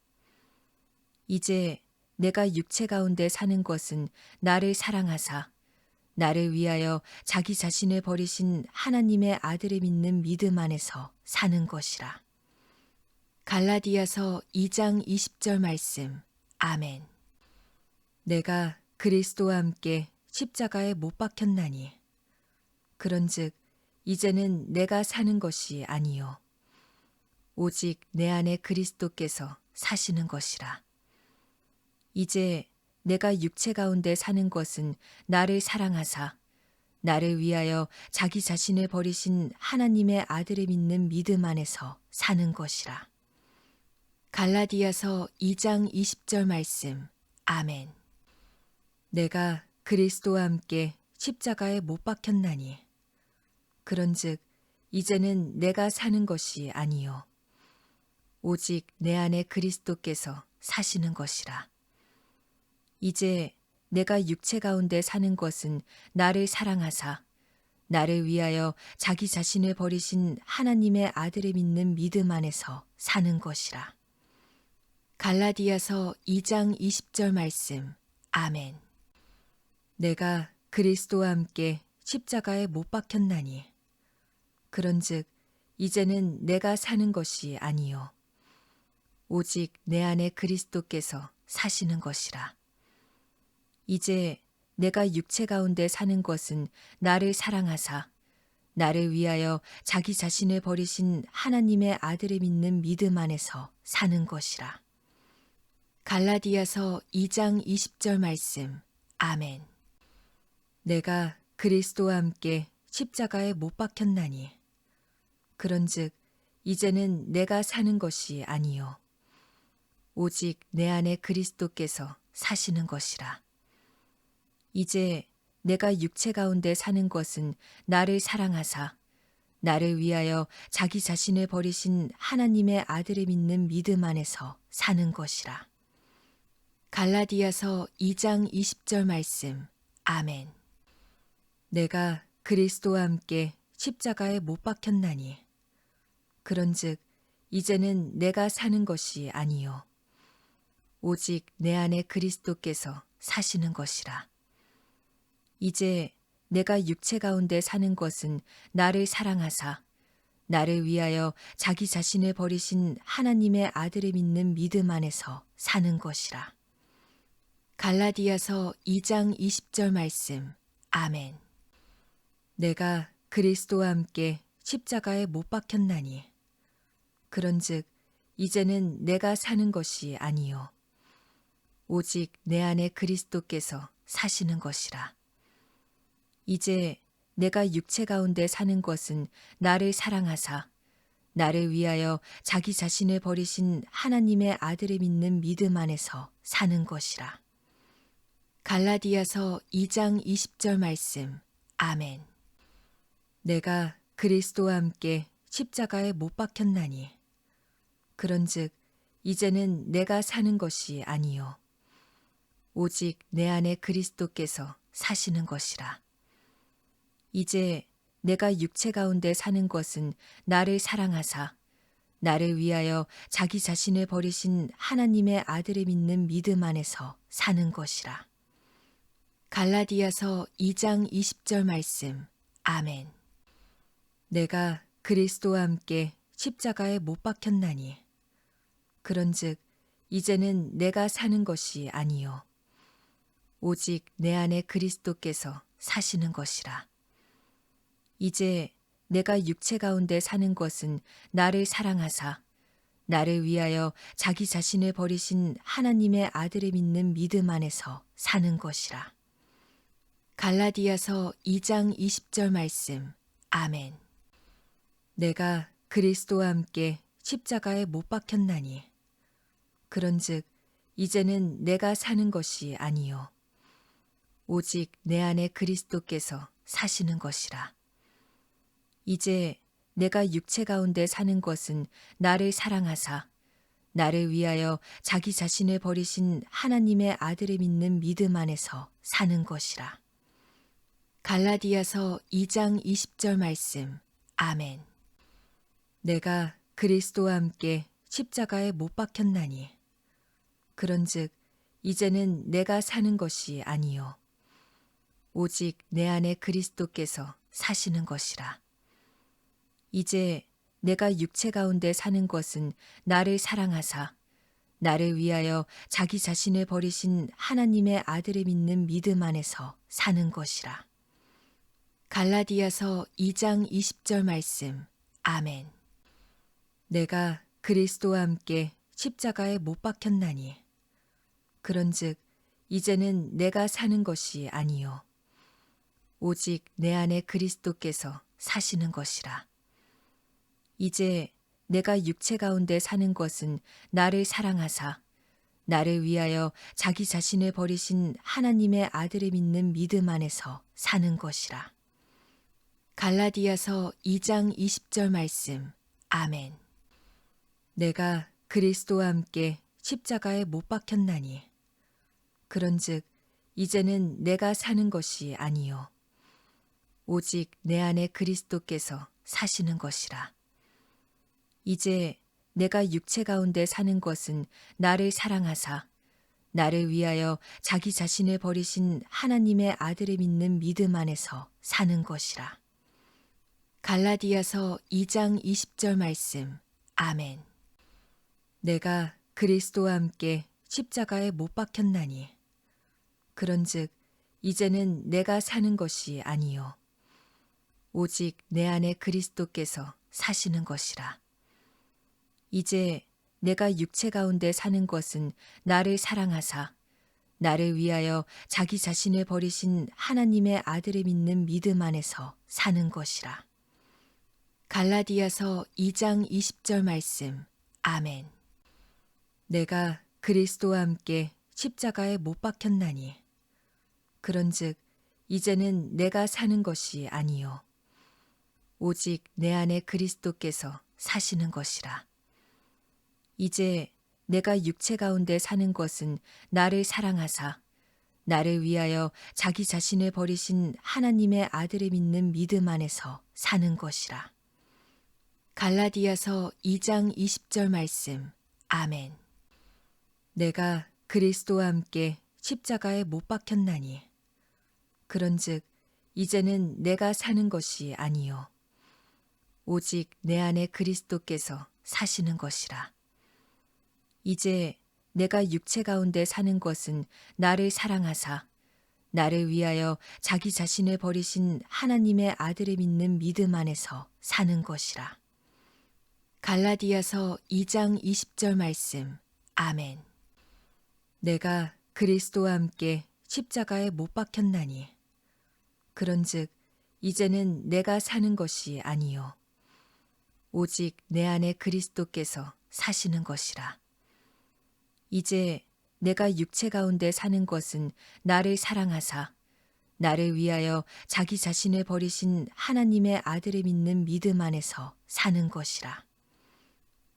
이제 내가 육체 가운데 사는 것은 나를 사랑하사 나를 위하여 자기 자신을 버리신 하나님의 아들을 믿는 믿음 안에서 사는 것이라. 갈라디아서 2장 20절 말씀. 아멘. 내가 그리스도와 함께 십자가에 못 박혔나니 그런즉 이제는 내가 사는 것이 아니요 오직 내 안에 그리스도께서 사시는 것이라. 이제 내가 육체 가운데 사는 것은 나를 사랑하사 나를 위하여 자기 자신을 버리신 하나님의 아들을 믿는 믿음 안에서 사는 것이라. 갈라디아서 2장 20절 말씀. 아멘. 내가 그리스도와 함께 십자가에 못 박혔나니 그런즉 이제는 내가 사는 것이 아니요 오직 내 안에 그리스도께서 사시는 것이라. 이제 내가 육체 가운데 사는 것은 나를 사랑하사 나를 위하여 자기 자신을 버리신 하나님의 아들을 믿는 믿음 안에서 사는 것이라. 갈라디아서 2장 20절 말씀. 아멘. 내가 그리스도와 함께 십자가에 못 박혔나니 그런즉 이제는 내가 사는 것이 아니요 오직 내 안에 그리스도께서 사시는 것이라. 이제 내가 육체 가운데 사는 것은 나를 사랑하사 나를 위하여 자기 자신을 버리신 하나님의 아들을 믿는 믿음 안에서 사는 것이라. 갈라디아서 2장 20절 말씀. 아멘. 내가 그리스도와 함께 십자가에 못 박혔나니 그런즉 이제는 내가 사는 것이 아니요 오직 내 안에 그리스도께서 사시는 것이라. 이제 내가 육체 가운데 사는 것은 나를 사랑하사 나를 위하여 자기 자신을 버리신 하나님의 아들을 믿는 믿음 안에서 사는 것이라. 갈라디아서 2장 20절 말씀. 아멘. 내가 그리스도와 함께 십자가에 못 박혔나니 그런즉 이제는 내가 사는 것이 아니요 오직 내 안에 그리스도께서 사시는 것이라. 이제 내가 육체 가운데 사는 것은 나를 사랑하사 나를 위하여 자기 자신을 버리신 하나님의 아들을 믿는 믿음 안에서 사는 것이라. 갈라디아서 2장 20절 말씀. 아멘. 내가 그리스도와 함께 십자가에 못 박혔나니 그런즉 이제는 내가 사는 것이 아니요 오직 내 안에 그리스도께서 사시는 것이라. 이제 내가 육체 가운데 사는 것은 나를 사랑하사 나를 위하여 자기 자신을 버리신 하나님의 아들을 믿는 믿음 안에서 사는 것이라. 갈라디아서 2장 20절 말씀. 아멘. 내가 그리스도와 함께 십자가에 못 박혔나니 그런즉 이제는 내가 사는 것이 아니요 오직 내 안에 그리스도께서 사시는 것이라. 이제 내가 육체 가운데 사는 것은 나를 사랑하사 나를 위하여 자기 자신을 버리신 하나님의 아들을 믿는 믿음 안에서 사는 것이라. 갈라디아서 2장 20절 말씀. 아멘. 내가 그리스도와 함께 십자가에 못 박혔나니 그런즉 이제는 내가 사는 것이 아니요 오직 내 안에 그리스도께서 사시는 것이라. 이제 내가 육체 가운데 사는 것은 나를 사랑하사 나를 위하여 자기 자신을 버리신 하나님의 아들을 믿는 믿음 안에서 사는 것이라. 갈라디아서 2장 20절 말씀. 아멘. 내가 그리스도와 함께 십자가에 못 박혔나니 그런즉 이제는 내가 사는 것이 아니요 오직 내 안에 그리스도께서 사시는 것이라. 이제 내가 육체 가운데 사는 것은 나를 사랑하사 나를 위하여 자기 자신을 버리신 하나님의 아들을 믿는 믿음 안에서 사는 것이라. 갈라디아서 2장 20절 말씀. 아멘. 내가 그리스도와 함께 십자가에 못 박혔나니 그런즉 이제는 내가 사는 것이 아니요 오직 내 안에 그리스도께서 사시는 것이라. 이제 내가 육체 가운데 사는 것은 나를 사랑하사 나를 위하여 자기 자신을 버리신 하나님의 아들을 믿는 믿음 안에서 사는 것이라. 갈라디아서 2장 20절 말씀. 아멘. 내가 그리스도와 함께 십자가에 못 박혔나니 그런즉 이제는 내가 사는 것이 아니요 오직 내 안에 그리스도께서 사시는 것이라. 이제 내가 육체 가운데 사는 것은 나를 사랑하사 나를 위하여 자기 자신을 버리신 하나님의 아들을 믿는 믿음 안에서 사는 것이라. 갈라디아서 2장 20절 말씀. 아멘. 내가 그리스도와 함께 십자가에 못 박혔나니 그런즉 이제는 내가 사는 것이 아니요 오직 내 안에 그리스도께서 사시는 것이라. 이제 내가 육체 가운데 사는 것은 나를 사랑하사 나를 위하여 자기 자신을 버리신 하나님의 아들을 믿는 믿음 안에서 사는 것이라. 갈라디아서 2장 20절 말씀. 아멘. 내가 그리스도와 함께 십자가에 못 박혔나니 그런즉 이제는 내가 사는 것이 아니요 오직 내 안에 그리스도께서 사시는 것이라. 이제 내가 육체 가운데 사는 것은 나를 사랑하사 나를 위하여 자기 자신을 버리신 하나님의 아들을 믿는 믿음 안에서 사는 것이라. 갈라디아서 2장 20절 말씀. 아멘. 내가 그리스도와 함께 십자가에 못 박혔나니 그런즉 이제는 내가 사는 것이 아니요 오직 내 안에 그리스도께서 사시는 것이라. 이제 내가 육체 가운데 사는 것은 나를 사랑하사 나를 위하여 자기 자신을 버리신 하나님의 아들을 믿는 믿음 안에서 사는 것이라. 갈라디아서 2장 20절 말씀. 아멘. 내가 그리스도와 함께 십자가에 못 박혔나니 그런즉 이제는 내가 사는 것이 아니요 오직 내 안에 그리스도께서 사시는 것이라. 이제 내가 육체 가운데 사는 것은 나를 사랑하사 나를 위하여 자기 자신을 버리신 하나님의 아들을 믿는 믿음 안에서 사는 것이라. 갈라디아서 2장 20절 말씀. 아멘. 내가 그리스도와 함께 십자가에 못 박혔나니 그런즉 이제는 내가 사는 것이 아니요 오직 내 안에 그리스도께서 사시는 것이라. 이제 내가 육체 가운데 사는 것은 나를 사랑하사 나를 위하여 자기 자신을 버리신 하나님의 아들을 믿는 믿음 안에서 사는 것이라.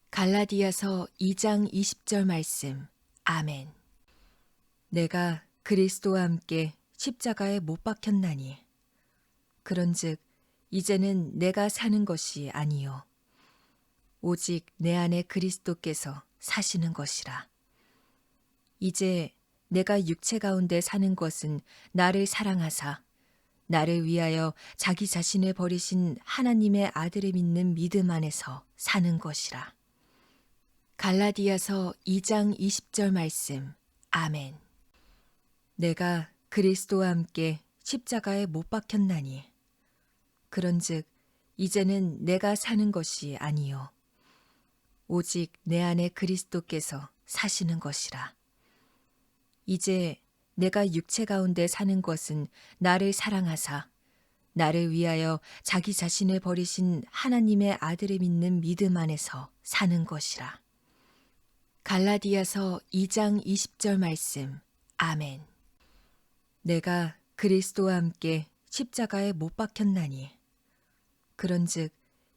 갈라디아서 2장 20절 말씀. 아멘. 내가 그리스도와 함께 십자가에 못 박혔나니 그런즉 이제는 내가 사는 것이 아니요 오직 내 안에 그리스도께서 사시는 것이라. 이제 내가 육체 가운데 사는 것은 나를 사랑하사 나를 위하여 자기 자신을 버리신 하나님의 아들을 믿는 믿음 안에서 사는 것이라. 갈라디아서 2장 20절 말씀. 아멘. 내가 그리스도와 함께 십자가에 못 박혔나니 그런즉 이제는 내가 사는 것이 아니요 오직 내 안에 그리스도께서 사시는 것이라. 이제 내가 육체 가운데 사는 것은 나를 사랑하사 나를 위하여 자기 자신을 버리신 하나님의 아들을 믿는 믿음 안에서 사는 것이라. 갈라디아서 2장 20절 말씀. 아멘. 내가 그리스도와 함께 십자가에 못 박혔나니 그런즉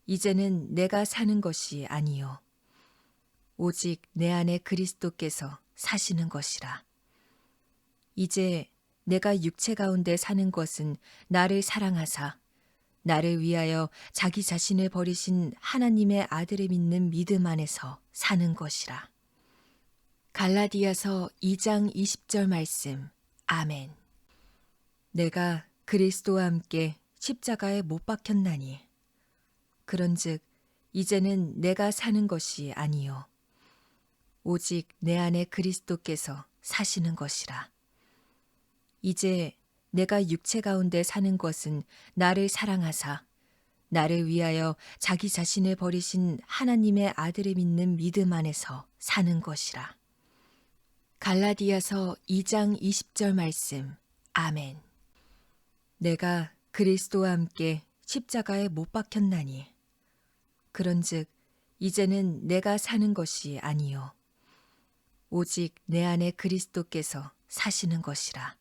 이제는 내가 사는 것이 아니요 오직 내 안에 그리스도께서 사시는 것이라. 이제 내가 육체 가운데 사는 것은 나를 사랑하사 나를 위하여 자기 자신을 버리신 하나님의 아들을 믿는 믿음 안에서 사는 것이라. 갈라디아서 2장 20절 말씀. 아멘. 내가 그리스도와 함께 십자가에 못 박혔나니 그런즉 이제는 내가 사는 것이 아니요 오직 내 안에 그리스도께서 사시는 것이라. 이제 내가 육체 가운데 사는 것은 나를 사랑하사 나를 위하여 자기 자신을 버리신 하나님의 아들을 믿는 믿음 안에서 사는 것이라. 갈라디아서 2장 20절 말씀. 아멘. 내가 그리스도와 함께 십자가에 못 박혔나니 그런즉 이제는 내가 사는 것이 아니요 오직 내 안에 그리스도께서 사시는 것이라.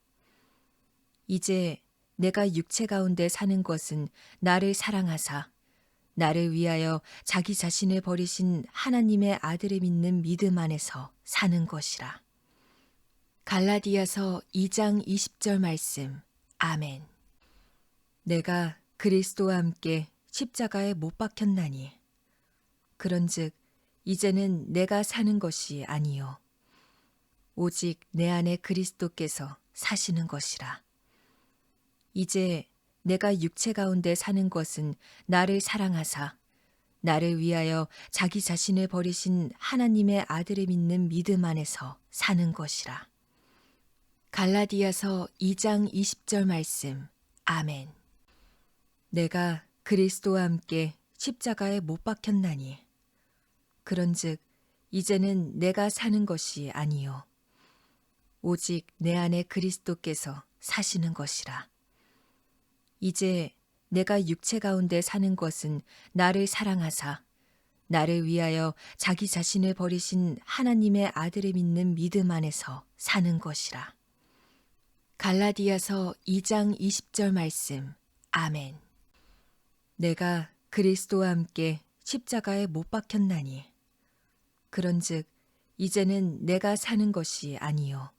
이제 내가 육체 가운데 사는 것은 나를 사랑하사 나를 위하여 자기 자신을 버리신 하나님의 아들을 믿는 믿음 안에서 사는 것이라. 갈라디아서 2장 20절 말씀. 아멘. 내가 그리스도와 함께 십자가에 못 박혔나니 그런즉 이제는 내가 사는 것이 아니요 오직 내 안에 그리스도께서 사시는 것이라. 이제 내가 육체 가운데 사는 것은 나를 사랑하사 나를 위하여 자기 자신을 버리신 하나님의 아들을 믿는 믿음 안에서 사는 것이라. 갈라디아서 2장 20절 말씀. 아멘. 내가 그리스도와 함께 십자가에 못 박혔나니 그런즉 이제는 내가 사는 것이 아니요 오직 내 안에 그리스도께서 사시는 것이라. 이제 내가 육체 가운데 사는 것은 나를 사랑하사 나를 위하여 자기 자신을 버리신 하나님의 아들을 믿는 믿음 안에서 사는 것이라. 갈라디아서 2장 20절 말씀. 아멘. 내가 그리스도와 함께 십자가에 못 박혔나니 그런즉 이제는 내가 사는 것이 아니요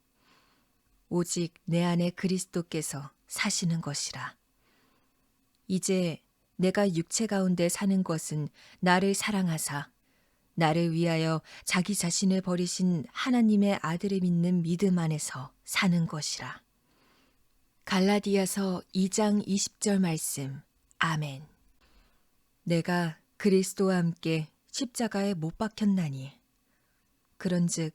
오직 내 안에 그리스도께서 사시는 것이라. 이제 내가 육체 가운데 사는 것은 나를 사랑하사 나를 위하여 자기 자신을 버리신 하나님의 아들을 믿는 믿음 안에서 사는 것이라. 갈라디아서 2장 20절 말씀. 아멘. 내가 그리스도와 함께 십자가에 못 박혔나니 그런즉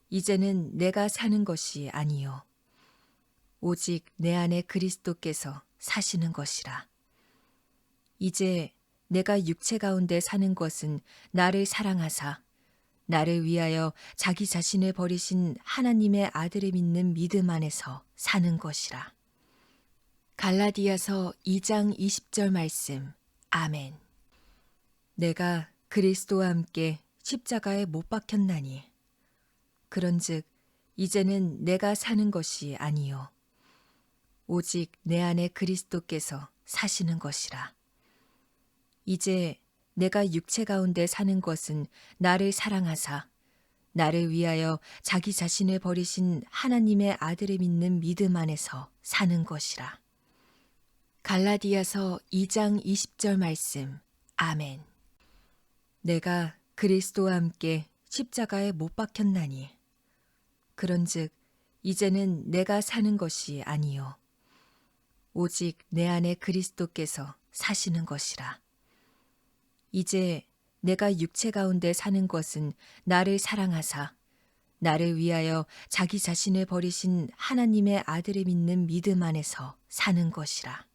이제는 내가 사는 것이 아니요 오직 내 안에 그리스도께서 사시는 것이라. 이제 내가 육체 가운데 사는 것은 나를 사랑하사 나를 위하여 자기 자신을 버리신 하나님의 아들을 믿는 믿음 안에서 사는 것이라. 갈라디아서 2장 20절 말씀. 아멘. 내가 그리스도와 함께 십자가에 못 박혔나니 그런즉 이제는 내가 사는 것이 아니요 오직 내 안에 그리스도께서 사시는 것이라. 이제 내가 육체 가운데 사는 것은 나를 사랑하사 나를 위하여 자기 자신을 버리신 하나님의 아들을 믿는 믿음 안에서 사는 것이라. 갈라디아서 2장 20절 말씀. 아멘. 내가 그리스도와 함께 십자가에 못 박혔나니 그런즉 이제는 내가 사는 것이 아니요 오직 내 안에 그리스도께서 사시는 것이라. 이제 내가 육체 가운데 사는 것은 나를 사랑하사 나를 위하여 자기 자신을 버리신 하나님의 아들을 믿는 믿음 안에서 사는 것이라.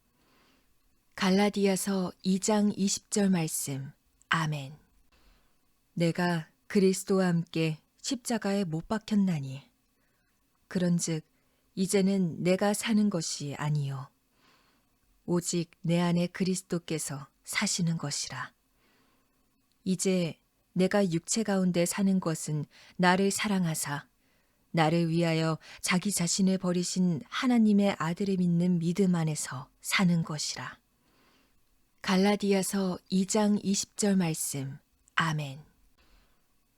갈라디아서 2장 20절 말씀. 아멘. 내가 그리스도와 함께 십자가에 못 박혔나니 그런즉 이제는 내가 사는 것이 아니요 오직 내 안에 그리스도께서 사시는 것이라. 이제 내가 육체 가운데 사는 것은 나를 사랑하사 나를 위하여 자기 자신을 버리신 하나님의 아들을 믿는 믿음 안에서 사는 것이라. 갈라디아서 2장 20절 말씀. 아멘.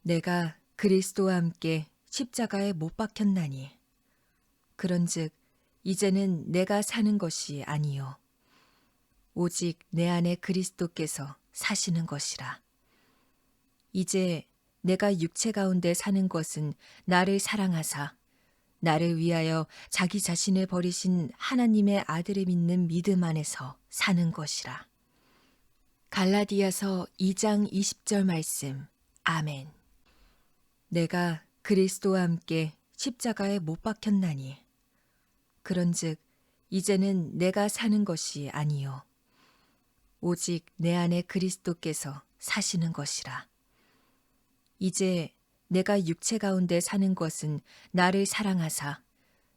내가 그리스도와 함께 십자가에 못 박혔나니 그런즉 이제는 내가 사는 것이 아니요 오직 내 안에 그리스도께서 사시는 것이라. 이제 내가 육체 가운데 사는 것은 나를 사랑하사 나를 위하여 자기 자신을 버리신 하나님의 아들을 믿는 믿음 안에서 사는 것이라. 갈라디아서 2장 20절 말씀. 아멘. 내가 그리스도와 함께 십자가에 못 박혔나니 그런즉 이제는 내가 사는 것이 아니요 오직 내 안에 그리스도께서 사시는 것이라. 이제 내가 육체 가운데 사는 것은 나를 사랑하사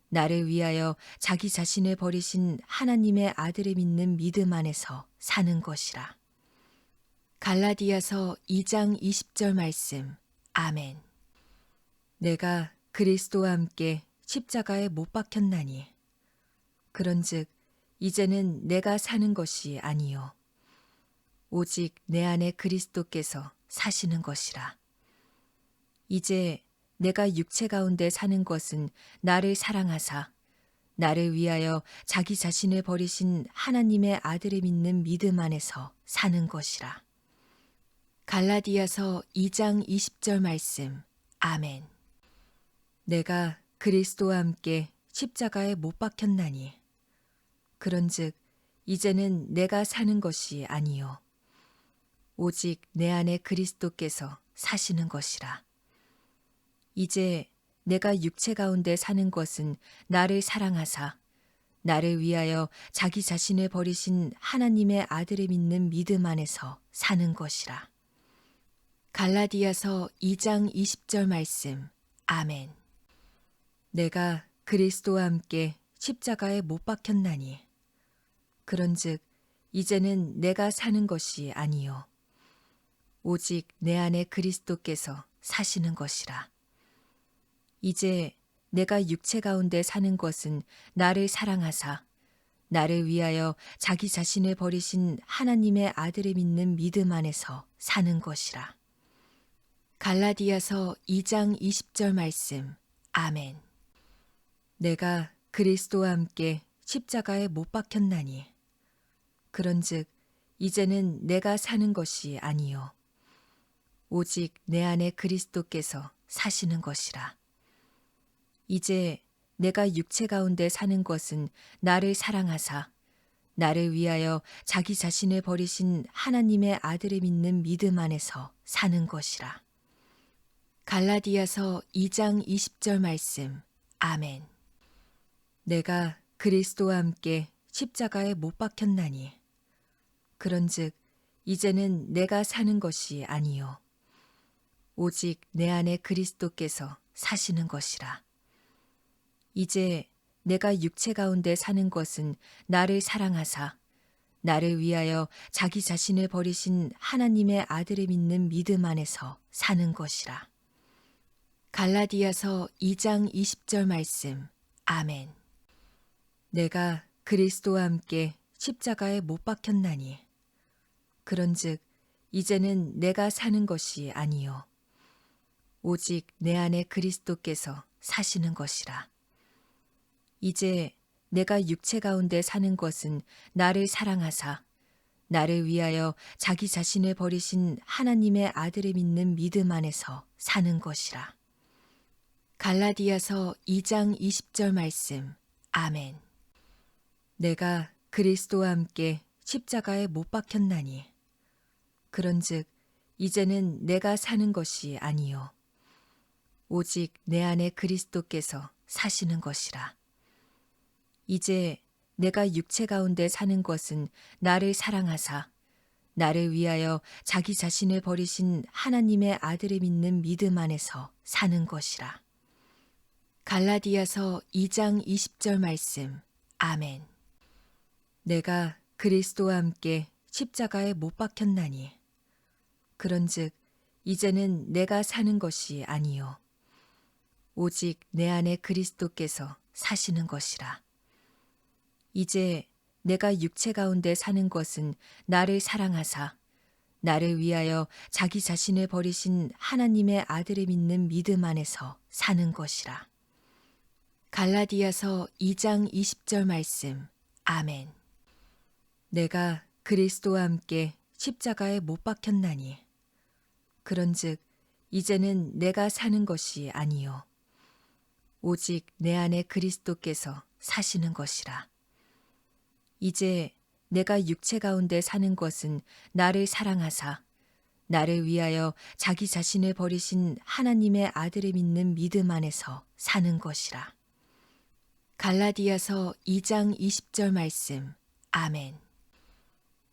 나를 위하여 자기 자신을 버리신 하나님의 아들을 믿는 믿음 안에서 사는 것이라. 갈라디아서 2장 20절 말씀. 아멘. 내가 그리스도와 함께 십자가에 못 박혔나니 그런즉 이제는 내가 사는 것이 아니요 오직 내 안에 그리스도께서 사시는 것이라. 이제 내가 육체 가운데 사는 것은 나를 사랑하사 나를 위하여 자기 자신을 버리신 하나님의 아들을 믿는 믿음 안에서 사는 것이라. 갈라디아서 2장 20절 말씀. 아멘. 내가 그리스도와 함께 십자가에 못 박혔나니 그런즉 이제는 내가 사는 것이 아니요 오직 내 안에 그리스도께서 사시는 것이라. 이제 내가 육체 가운데 사는 것은 나를 사랑하사 나를 위하여 자기 자신을 버리신 하나님의 아들을 믿는 믿음 안에서 사는 것이라. 갈라디아서 2장 20절 말씀. 아멘. 내가 그리스도와 함께 십자가에 못 박혔나니 그런즉 이제는 내가 사는 것이 아니요 오직 내 안에 그리스도께서 사시는 것이라. 이제 내가 육체 가운데 사는 것은 나를 사랑하사 나를 위하여 자기 자신을 버리신 하나님의 아들을 믿는 믿음 안에서 사는 것이라. 갈라디아서 2장 20절 말씀. 아멘. 내가 그리스도와 함께 십자가에 못 박혔나니 그런즉 이제는 내가 사는 것이 아니요 오직 내 안에 그리스도께서 사시는 것이라. 이제 내가 육체 가운데 사는 것은 나를 사랑하사 나를 위하여 자기 자신을 버리신 하나님의 아들을 믿는 믿음 안에서 사는 것이라. 갈라디아서 2장 20절 말씀. 아멘. 내가 그리스도와 함께 십자가에 못 박혔나니 그런즉 이제는 내가 사는 것이 아니요 오직 내 안에 그리스도께서 사시는 것이라. 이제 내가 육체 가운데 사는 것은 나를 사랑하사 나를 위하여 자기 자신을 버리신 하나님의 아들을 믿는 믿음 안에서 사는 것이라. 갈라디아서 2장 20절 말씀. 아멘. 내가 그리스도와 함께 십자가에 못 박혔나니 그런즉 이제는 내가 사는 것이 아니요 오직 내 안에 그리스도께서 사시는 것이라. 이제 내가 육체 가운데 사는 것은 나를 사랑하사 나를 위하여 자기 자신을 버리신 하나님의 아들을 믿는 믿음 안에서 사는 것이라. 갈라디아서 2장 20절 말씀. 아멘. 내가 그리스도와 함께 십자가에 못 박혔나니 그런즉 이제는 내가 사는 것이 아니요 오직 내 안에 그리스도께서 사시는 것이라. 이제 내가 육체 가운데 사는 것은 나를 사랑하사 나를 위하여 자기 자신을 버리신 하나님의 아들을 믿는 믿음 안에서 사는 것이라. 갈라디아서 2장 20절 말씀. 아멘. 내가 그리스도와 함께 십자가에 못 박혔나니 그런즉 이제는 내가 사는 것이 아니요 오직 내 안에 그리스도께서 사시는 것이라. 이제 내가 육체 가운데 사는 것은 나를 사랑하사 나를 위하여 자기 자신을 버리신 하나님의 아들을 믿는 믿음 안에서 사는 것이라. 갈라디아서 2장 20절 말씀. 아멘. 내가 그리스도와 함께 십자가에 못 박혔나니 그런즉 이제는 내가 사는 것이 아니요 오직 내 안에 그리스도께서 사시는 것이라. 이제 내가 육체 가운데 사는 것은 나를 사랑하사 나를 위하여 자기 자신을 버리신 하나님의 아들을 믿는 믿음 안에서 사는 것이라. 갈라디아서 2장 20절 말씀. 아멘.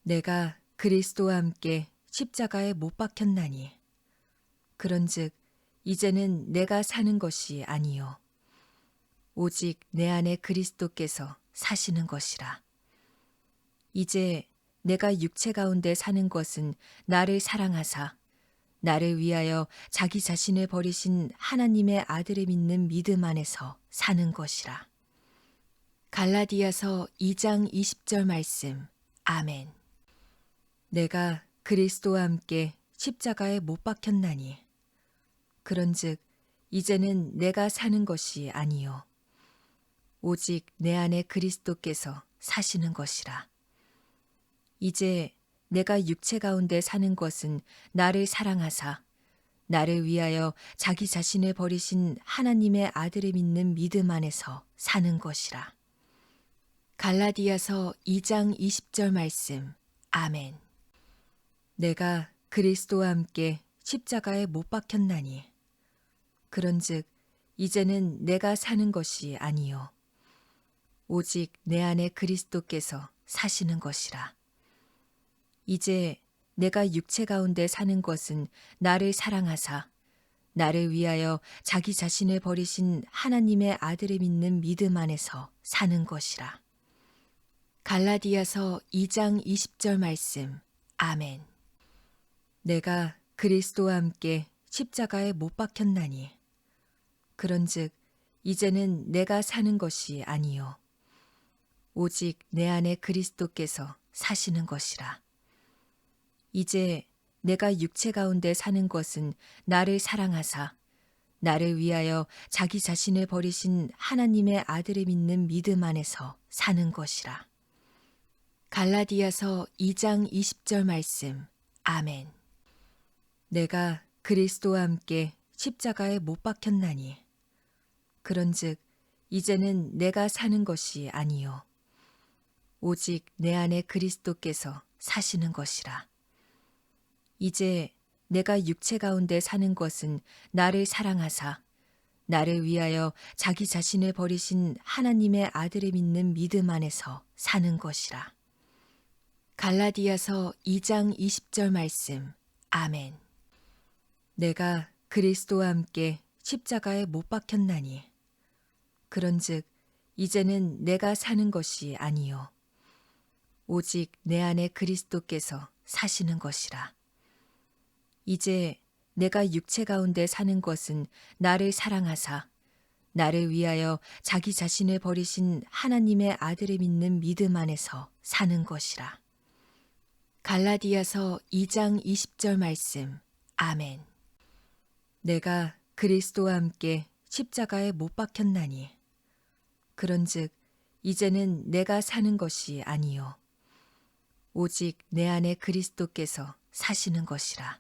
내가 그리스도와 함께 십자가에 못 박혔나니 그런즉 이제는 내가 사는 것이 아니요 오직 내 안에 그리스도께서 사시는 것이라. 이제 내가 육체 가운데 사는 것은 나를 사랑하사 나를 위하여 자기 자신을 버리신 하나님의 아들을 믿는 믿음 안에서 사는 것이라. 갈라디아서 2장 20절 말씀. 아멘. 내가 그리스도와 함께 십자가에 못 박혔나니 그런즉 이제는 내가 사는 것이 아니요 오직 내 안에 그리스도께서 사시는 것이라. 이제 내가 육체 가운데 사는 것은 나를 사랑하사 나를 위하여 자기 자신을 버리신 하나님의 아들을 믿는 믿음 안에서 사는 것이라. 갈라디아서 2장 20절 말씀. 아멘. 내가 그리스도와 함께 십자가에 못 박혔나니 그런즉 이제는 내가 사는 것이 아니요 오직 내 안에 그리스도께서 사시는 것이라. 이제 내가 육체 가운데 사는 것은 나를 사랑하사 나를 위하여 자기 자신을 버리신 하나님의 아들을 믿는 믿음 안에서 사는 것이라. 갈라디아서 2장 20절 말씀. 아멘. 내가 그리스도와 함께 십자가에 못 박혔나니 그런즉 이제는 내가 사는 것이 아니요 오직 내 안에 그리스도께서 사시는 것이라. 이제 내가 육체 가운데 사는 것은 나를 사랑하사 나를 위하여 자기 자신을 버리신 하나님의 아들을 믿는 믿음 안에서 사는 것이라. 갈라디아서 2장 20절 말씀. 아멘. 내가 그리스도와 함께 십자가에 못 박혔나니 그런즉 이제는 내가 사는 것이 아니요 오직 내 안에 그리스도께서 사시는 것이라. 이제 내가 육체 가운데 사는 것은 나를 사랑하사 나를 위하여 자기 자신을 버리신 하나님의 아들을 믿는 믿음 안에서 사는 것이라. 갈라디아서 2장 20절 말씀. 아멘. 내가 그리스도와 함께 십자가에 못 박혔나니 그런즉 이제는 내가 사는 것이 아니요 오직 내 안에 그리스도께서 사시는 것이라. 이제 내가 육체 가운데 사는 것은 나를 사랑하사 나를 위하여 자기 자신을 버리신 하나님의 아들을 믿는 믿음 안에서 사는 것이라. 갈라디아서 2장 20절 말씀. 아멘. 내가 그리스도와 함께 십자가에 못 박혔나니 그런즉 이제는 내가 사는 것이 아니요 오직 내 안에 그리스도께서 사시는 것이라.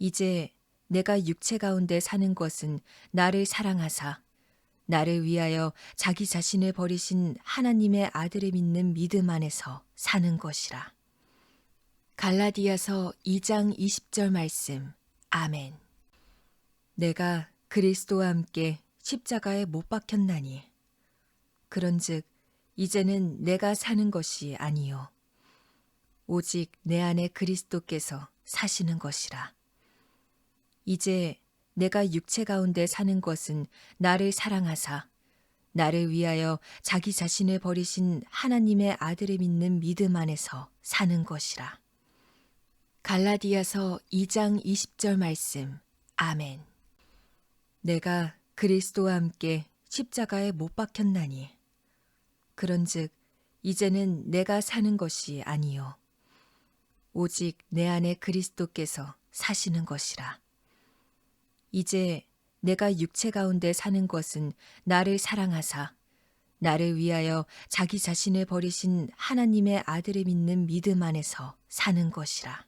이제 내가 육체 가운데 사는 것은 나를 사랑하사 나를 위하여 자기 자신을 버리신 하나님의 아들을 믿는 믿음 안에서 사는 것이라. 갈라디아서 2장 20절 말씀. 아멘. 내가 그리스도와 함께 십자가에 못 박혔나니 그런즉 이제는 내가 사는 것이 아니요 오직 내 안에 그리스도께서 사시는 것이라. 이제 내가 육체 가운데 사는 것은 나를 사랑하사 나를 위하여 자기 자신을 버리신 하나님의 아들을 믿는 믿음 안에서 사는 것이라. 갈라디아서 2장 20절 말씀. 아멘. 내가 그리스도와 함께 십자가에 못 박혔나니 그런즉 이제는 내가 사는 것이 아니요 오직 내 안에 그리스도께서 사시는 것이라. 이제 내가 육체 가운데 사는 것은 나를 사랑하사 나를 위하여 자기 자신을 버리신 하나님의 아들을 믿는 믿음 안에서 사는 것이라.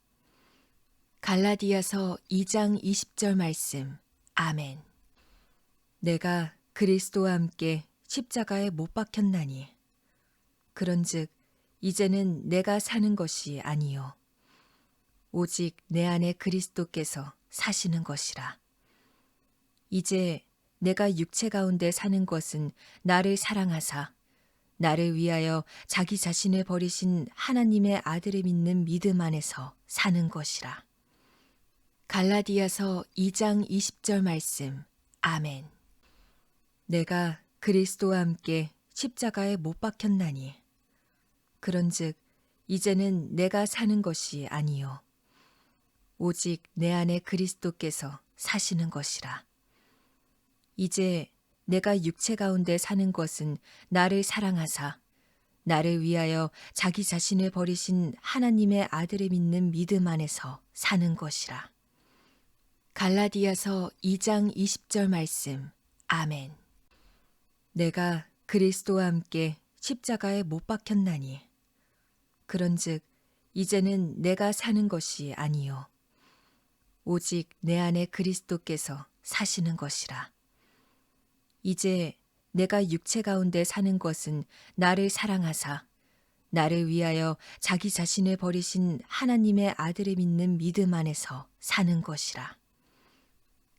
갈라디아서 2장 20절 말씀. 아멘. 내가 그리스도와 함께 십자가에 못 박혔나니 그런즉 이제는 내가 사는 것이 아니요 오직 내 안에 그리스도께서 사시는 것이라. 이제 내가 육체 가운데 사는 것은 나를 사랑하사 나를 위하여 자기 자신을 버리신 하나님의 아들을 믿는 믿음 안에서 사는 것이라. 갈라디아서 2장 20절 말씀. 아멘. 내가 그리스도와 함께 십자가에 못 박혔나니 그런즉 이제는 내가 사는 것이 아니요 오직 내 안에 그리스도께서 사시는 것이라. 이제 내가 육체 가운데 사는 것은 나를 사랑하사 나를 위하여 자기 자신을 버리신 하나님의 아들을 믿는 믿음 안에서 사는 것이라. 갈라디아서 2장 20절 말씀. 아멘. 내가 그리스도와 함께 십자가에 못 박혔나니 그런즉 이제는 내가 사는 것이 아니요 오직 내 안에 그리스도께서 사시는 것이라. 이제 내가 육체 가운데 사는 것은 나를 사랑하사 나를 위하여 자기 자신을 버리신 하나님의 아들을 믿는 믿음 안에서 사는 것이라.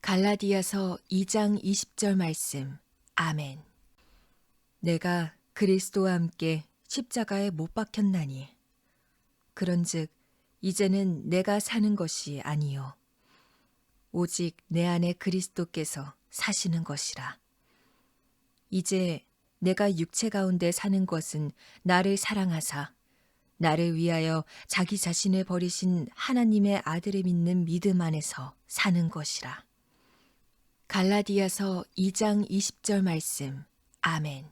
갈라디아서 2장 20절 말씀. 아멘. 내가 그리스도와 함께 십자가에 못 박혔나니 그런즉 이제는 내가 사는 것이 아니요 오직 내 안에 그리스도께서 사시는 것이라. 이제 내가 육체 가운데 사는 것은 나를 사랑하사 나를 위하여 자기 자신을 버리신 하나님의 아들을 믿는 믿음 안에서 사는 것이라. 갈라디아서 2장 20절 말씀. 아멘.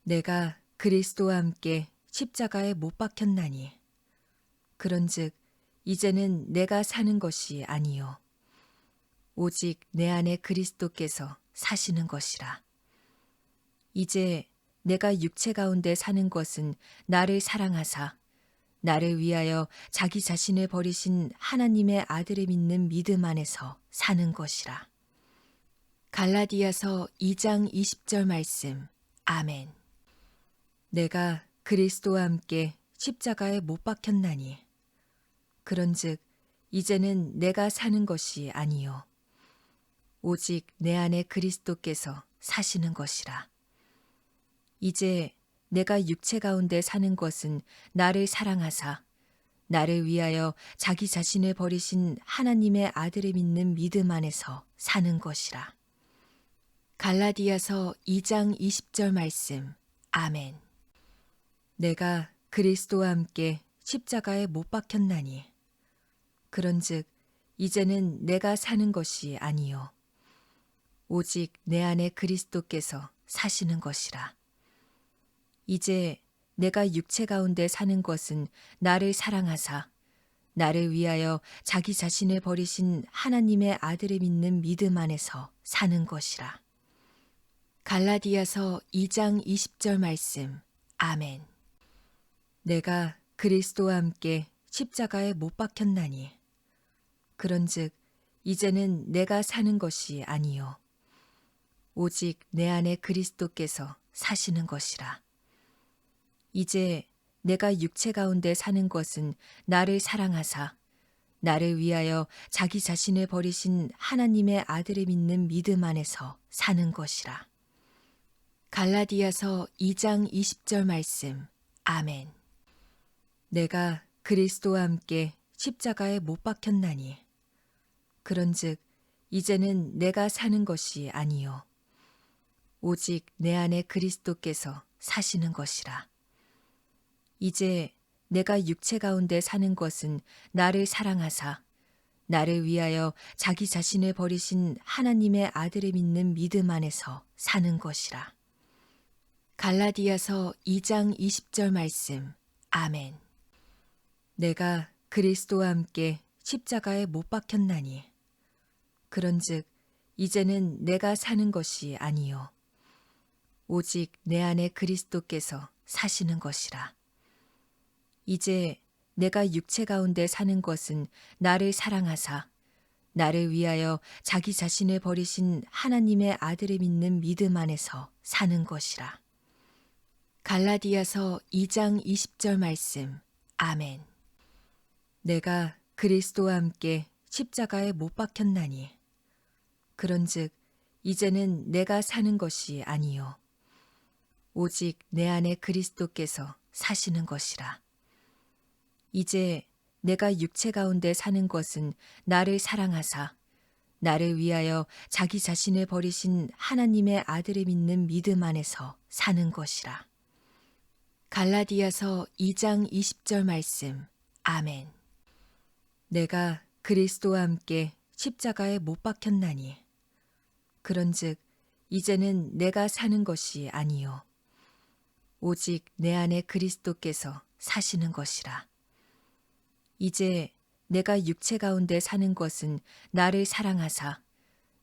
내가 그리스도와 함께 십자가에 못 박혔나니 그런즉 이제는 내가 사는 것이 아니요 오직 내 안에 그리스도께서 사시는 것이라. 이제 내가 육체 가운데 사는 것은 나를 사랑하사 나를 위하여 자기 자신을 버리신 하나님의 아들을 믿는 믿음 안에서 사는 것이라. 갈라디아서 2장 20절 말씀. 아멘. 내가 그리스도와 함께 십자가에 못 박혔나니 그런즉 이제는 내가 사는 것이 아니요 오직 내 안에 그리스도께서 사시는 것이라. 이제 내가 육체 가운데 사는 것은 나를 사랑하사 나를 위하여 자기 자신을 버리신 하나님의 아들을 믿는 믿음 안에서 사는 것이라. 갈라디아서 2장 20절 말씀. 아멘. 내가 그리스도와 함께 십자가에 못 박혔나니 그런즉 이제는 내가 사는 것이 아니요 오직 내 안에 그리스도께서 사시는 것이라. 이제 내가 육체 가운데 사는 것은 나를 사랑하사 나를 위하여 자기 자신을 버리신 하나님의 아들을 믿는 믿음 안에서 사는 것이라. 갈라디아서 2장 20절 말씀. 아멘. 내가 그리스도와 함께 십자가에 못 박혔나니 그런즉 이제는 내가 사는 것이 아니요 오직 내 안에 그리스도께서 사시는 것이라. 이제 내가 육체 가운데 사는 것은 나를 사랑하사 나를 위하여 자기 자신을 버리신 하나님의 아들을 믿는 믿음 안에서 사는 것이라. 갈라디아서 2장 20절 말씀. 아멘. 내가 그리스도와 함께 십자가에 못 박혔나니 그런즉 이제는 내가 사는 것이 아니요 오직 내 안에 그리스도께서 사시는 것이라. 이제 내가 육체 가운데 사는 것은 나를 사랑하사 나를 위하여 자기 자신을 버리신 하나님의 아들을 믿는 믿음 안에서 사는 것이라. 갈라디아서 2장 20절 말씀. 아멘. 내가 그리스도와 함께 십자가에 못 박혔나니 그런즉 이제는 내가 사는 것이 아니요 오직 내 안에 그리스도께서 사시는 것이라. 이제 내가 육체 가운데 사는 것은 나를 사랑하사 나를 위하여 자기 자신을 버리신 하나님의 아들을 믿는 믿음 안에서 사는 것이라. 갈라디아서 2장 20절 말씀. 아멘. 내가 그리스도와 함께 십자가에 못 박혔나니 그런즉 이제는 내가 사는 것이 아니요 오직 내 안에 그리스도께서 사시는 것이라. 이제 내가 육체 가운데 사는 것은 나를 사랑하사 나를 위하여 자기 자신을 버리신 하나님의 아들을 믿는 믿음 안에서 사는 것이라. 갈라디아서 2장 20절 말씀. 아멘. 내가 그리스도와 함께 십자가에 못 박혔나니 그런즉 이제는 내가 사는 것이 아니요 오직 내 안에 그리스도께서 사시는 것이라. 이제 내가 육체 가운데 사는 것은 나를 사랑하사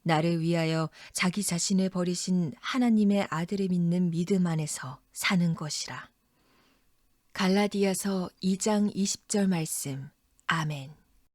나를 위하여 자기 자신을 버리신 하나님의 아들을 믿는 믿음 안에서 사는 것이라. 갈라디아서 2장 20절 말씀. 아멘.